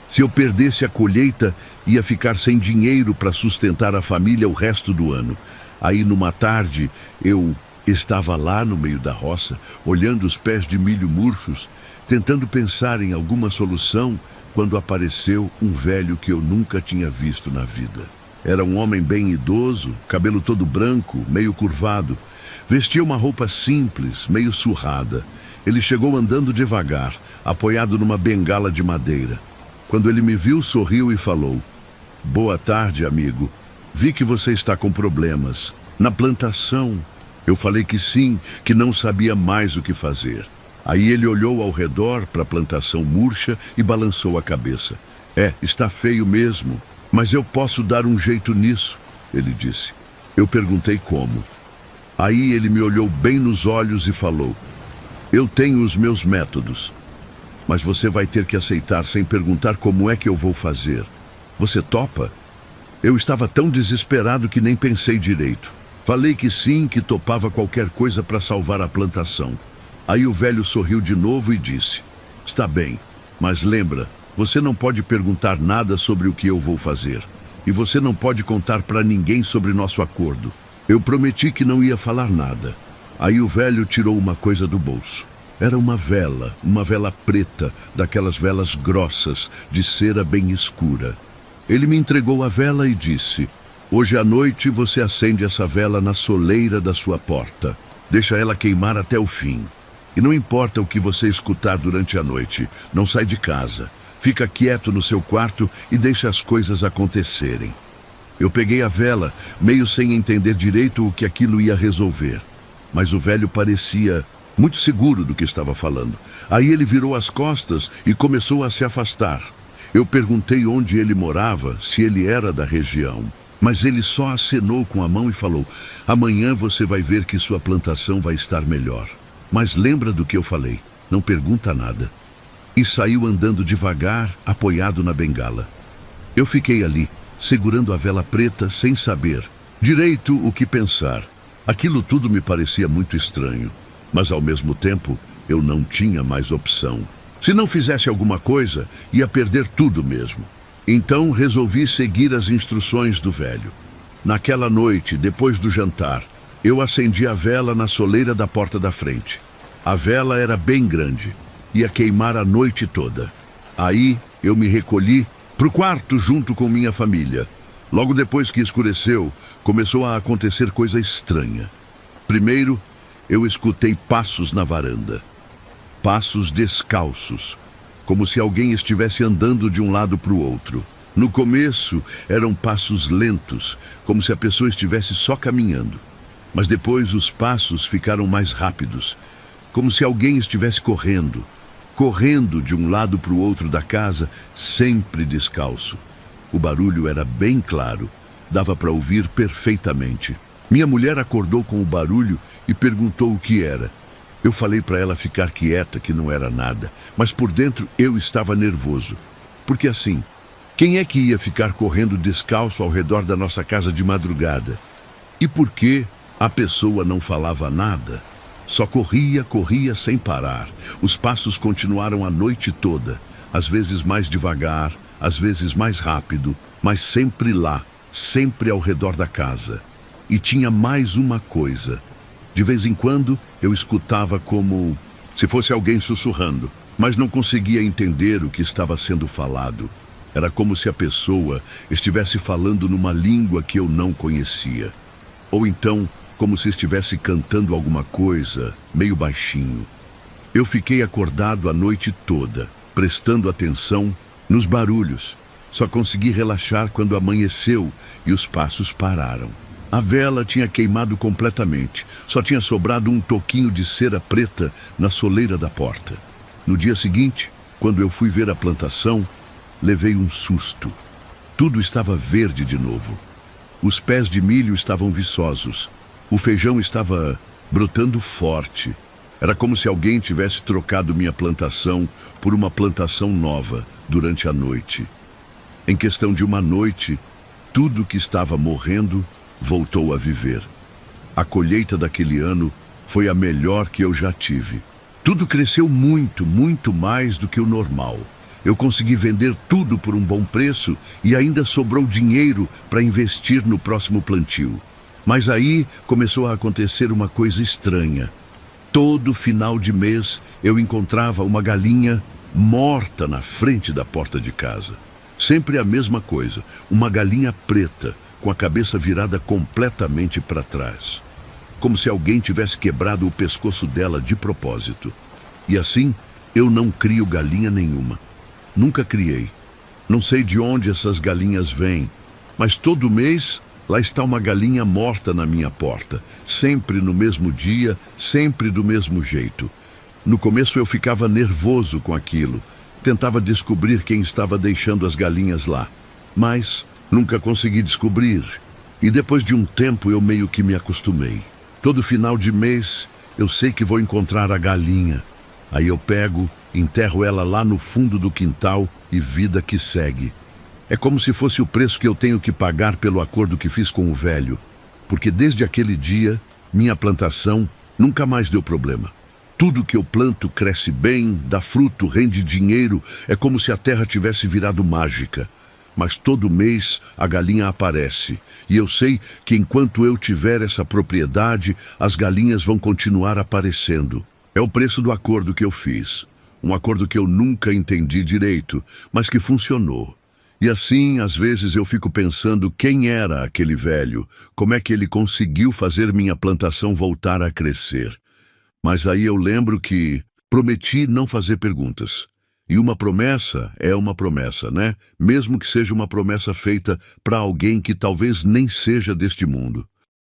Se eu perdesse a colheita, ia ficar sem dinheiro para sustentar a família o resto do ano. Aí numa tarde, eu estava lá no meio da roça, olhando os pés de milho murchos, tentando pensar em alguma solução, quando apareceu um velho que eu nunca tinha visto na vida. Era um homem bem idoso, cabelo todo branco, meio curvado. Vestia uma roupa simples, meio surrada. Ele chegou andando devagar, apoiado numa bengala de madeira. Quando ele me viu, sorriu e falou: "Boa tarde, amigo. Vi que você está com problemas. Na plantação." Eu falei que sim, que não sabia mais o que fazer. Aí ele olhou ao redor para a plantação murcha e balançou a cabeça. Está feio mesmo, mas eu posso dar um jeito nisso", ele disse. Eu perguntei como. Aí ele me olhou bem nos olhos e falou: "Eu tenho os meus métodos, mas você vai ter que aceitar sem perguntar como é que eu vou fazer. Você topa?" Eu estava tão desesperado que nem pensei direito. Falei que sim, que topava qualquer coisa para salvar a plantação. Aí o velho sorriu de novo e disse: "Está bem, mas lembra, Você não pode perguntar nada sobre o que eu vou fazer. E você não pode contar para ninguém sobre nosso acordo. Eu prometi que não ia falar nada. Aí o velho tirou uma coisa do bolso. Era uma vela preta, daquelas velas grossas, de cera bem escura. Ele me entregou a vela e disse: hoje à noite você acende essa vela na soleira da sua porta. Deixa ela queimar até o fim. E não importa o que você escutar durante a noite, não sai de casa. Fica quieto no seu quarto e deixa as coisas acontecerem. Eu peguei a vela, meio sem entender direito o que aquilo ia resolver. Mas o velho parecia muito seguro do que estava falando. Aí ele virou as costas e começou a se afastar. Eu perguntei onde ele morava, se ele era da região. Mas ele só acenou com a mão e falou: amanhã você vai ver que sua plantação vai estar melhor. Mas lembra do que eu falei, não pergunta nada. E saiu andando devagar, apoiado na bengala. Eu fiquei ali, segurando a vela preta, sem saber direito o que pensar. Aquilo tudo me parecia muito estranho, mas ao mesmo tempo eu não tinha mais opção. Se não fizesse alguma coisa, ia perder tudo mesmo. Então resolvi seguir as instruções do velho. Naquela noite, depois do jantar, eu acendi a vela na soleira da porta da frente. A vela era bem grande, ia queimar a noite toda. Aí eu me recolhi para o quarto junto com minha família. Logo depois que escureceu, começou a acontecer coisa estranha. Primeiro, eu escutei passos na varanda. Passos descalços, como se alguém estivesse andando de um lado para o outro. No começo, eram passos lentos, como se a pessoa estivesse só caminhando. Mas depois os passos ficaram mais rápidos, como se alguém estivesse correndo de um lado para o outro da casa, sempre descalço. O barulho era bem claro, dava para ouvir perfeitamente. Minha mulher acordou com o barulho e perguntou o que era. Eu falei para ela ficar quieta, que não era nada, mas por dentro eu estava nervoso. Porque assim, quem é que ia ficar correndo descalço ao redor da nossa casa de madrugada? E por que a pessoa não falava nada? Só corria sem parar. Os passos continuaram a noite toda, às vezes mais devagar, às vezes mais rápido, mas sempre lá, sempre ao redor da casa. E tinha mais uma coisa. De vez em quando, eu escutava como se fosse alguém sussurrando, mas não conseguia entender o que estava sendo falado. Era como se a pessoa estivesse falando numa língua que eu não conhecia. Ou então, como se estivesse cantando alguma coisa, meio baixinho. Eu fiquei acordado a noite toda, prestando atenção nos barulhos. Só consegui relaxar quando amanheceu e os passos pararam. A vela tinha queimado completamente. Só tinha sobrado um toquinho de cera preta na soleira da porta. No dia seguinte, quando eu fui ver a plantação, levei um susto. Tudo estava verde de novo. Os pés de milho estavam viçosos. O feijão estava brotando forte. Era como se alguém tivesse trocado minha plantação por uma plantação nova durante a noite. Em questão de uma noite, tudo que estava morrendo voltou a viver. A colheita daquele ano foi a melhor que eu já tive. Tudo cresceu muito, muito mais do que o normal. Eu consegui vender tudo por um bom preço e ainda sobrou dinheiro para investir no próximo plantio. Mas aí começou a acontecer uma coisa estranha. Todo final de mês eu encontrava uma galinha morta na frente da porta de casa. Sempre a mesma coisa, uma galinha preta, com a cabeça virada completamente para trás. Como se alguém tivesse quebrado o pescoço dela de propósito. E assim, eu não crio galinha nenhuma. Nunca criei. Não sei de onde essas galinhas vêm, mas todo mês lá está uma galinha morta na minha porta. Sempre no mesmo dia, sempre do mesmo jeito. No começo eu ficava nervoso com aquilo. Tentava descobrir quem estava deixando as galinhas lá. Mas nunca consegui descobrir. E depois de um tempo eu meio que me acostumei. Todo final de mês eu sei que vou encontrar a galinha. Aí eu pego, enterro ela lá no fundo do quintal e vida que segue. É como se fosse o preço que eu tenho que pagar pelo acordo que fiz com o velho. Porque desde aquele dia, minha plantação nunca mais deu problema. Tudo que eu planto cresce bem, dá fruto, rende dinheiro, é como se a terra tivesse virado mágica. Mas todo mês a galinha aparece, e eu sei que enquanto eu tiver essa propriedade, as galinhas vão continuar aparecendo. É o preço do acordo que eu fiz. Um acordo que eu nunca entendi direito, mas que funcionou. E assim, às vezes eu fico pensando quem era aquele velho, como é que ele conseguiu fazer minha plantação voltar a crescer. Mas aí eu lembro que prometi não fazer perguntas. E uma promessa é uma promessa, né? Mesmo que seja uma promessa feita para alguém que talvez nem seja deste mundo.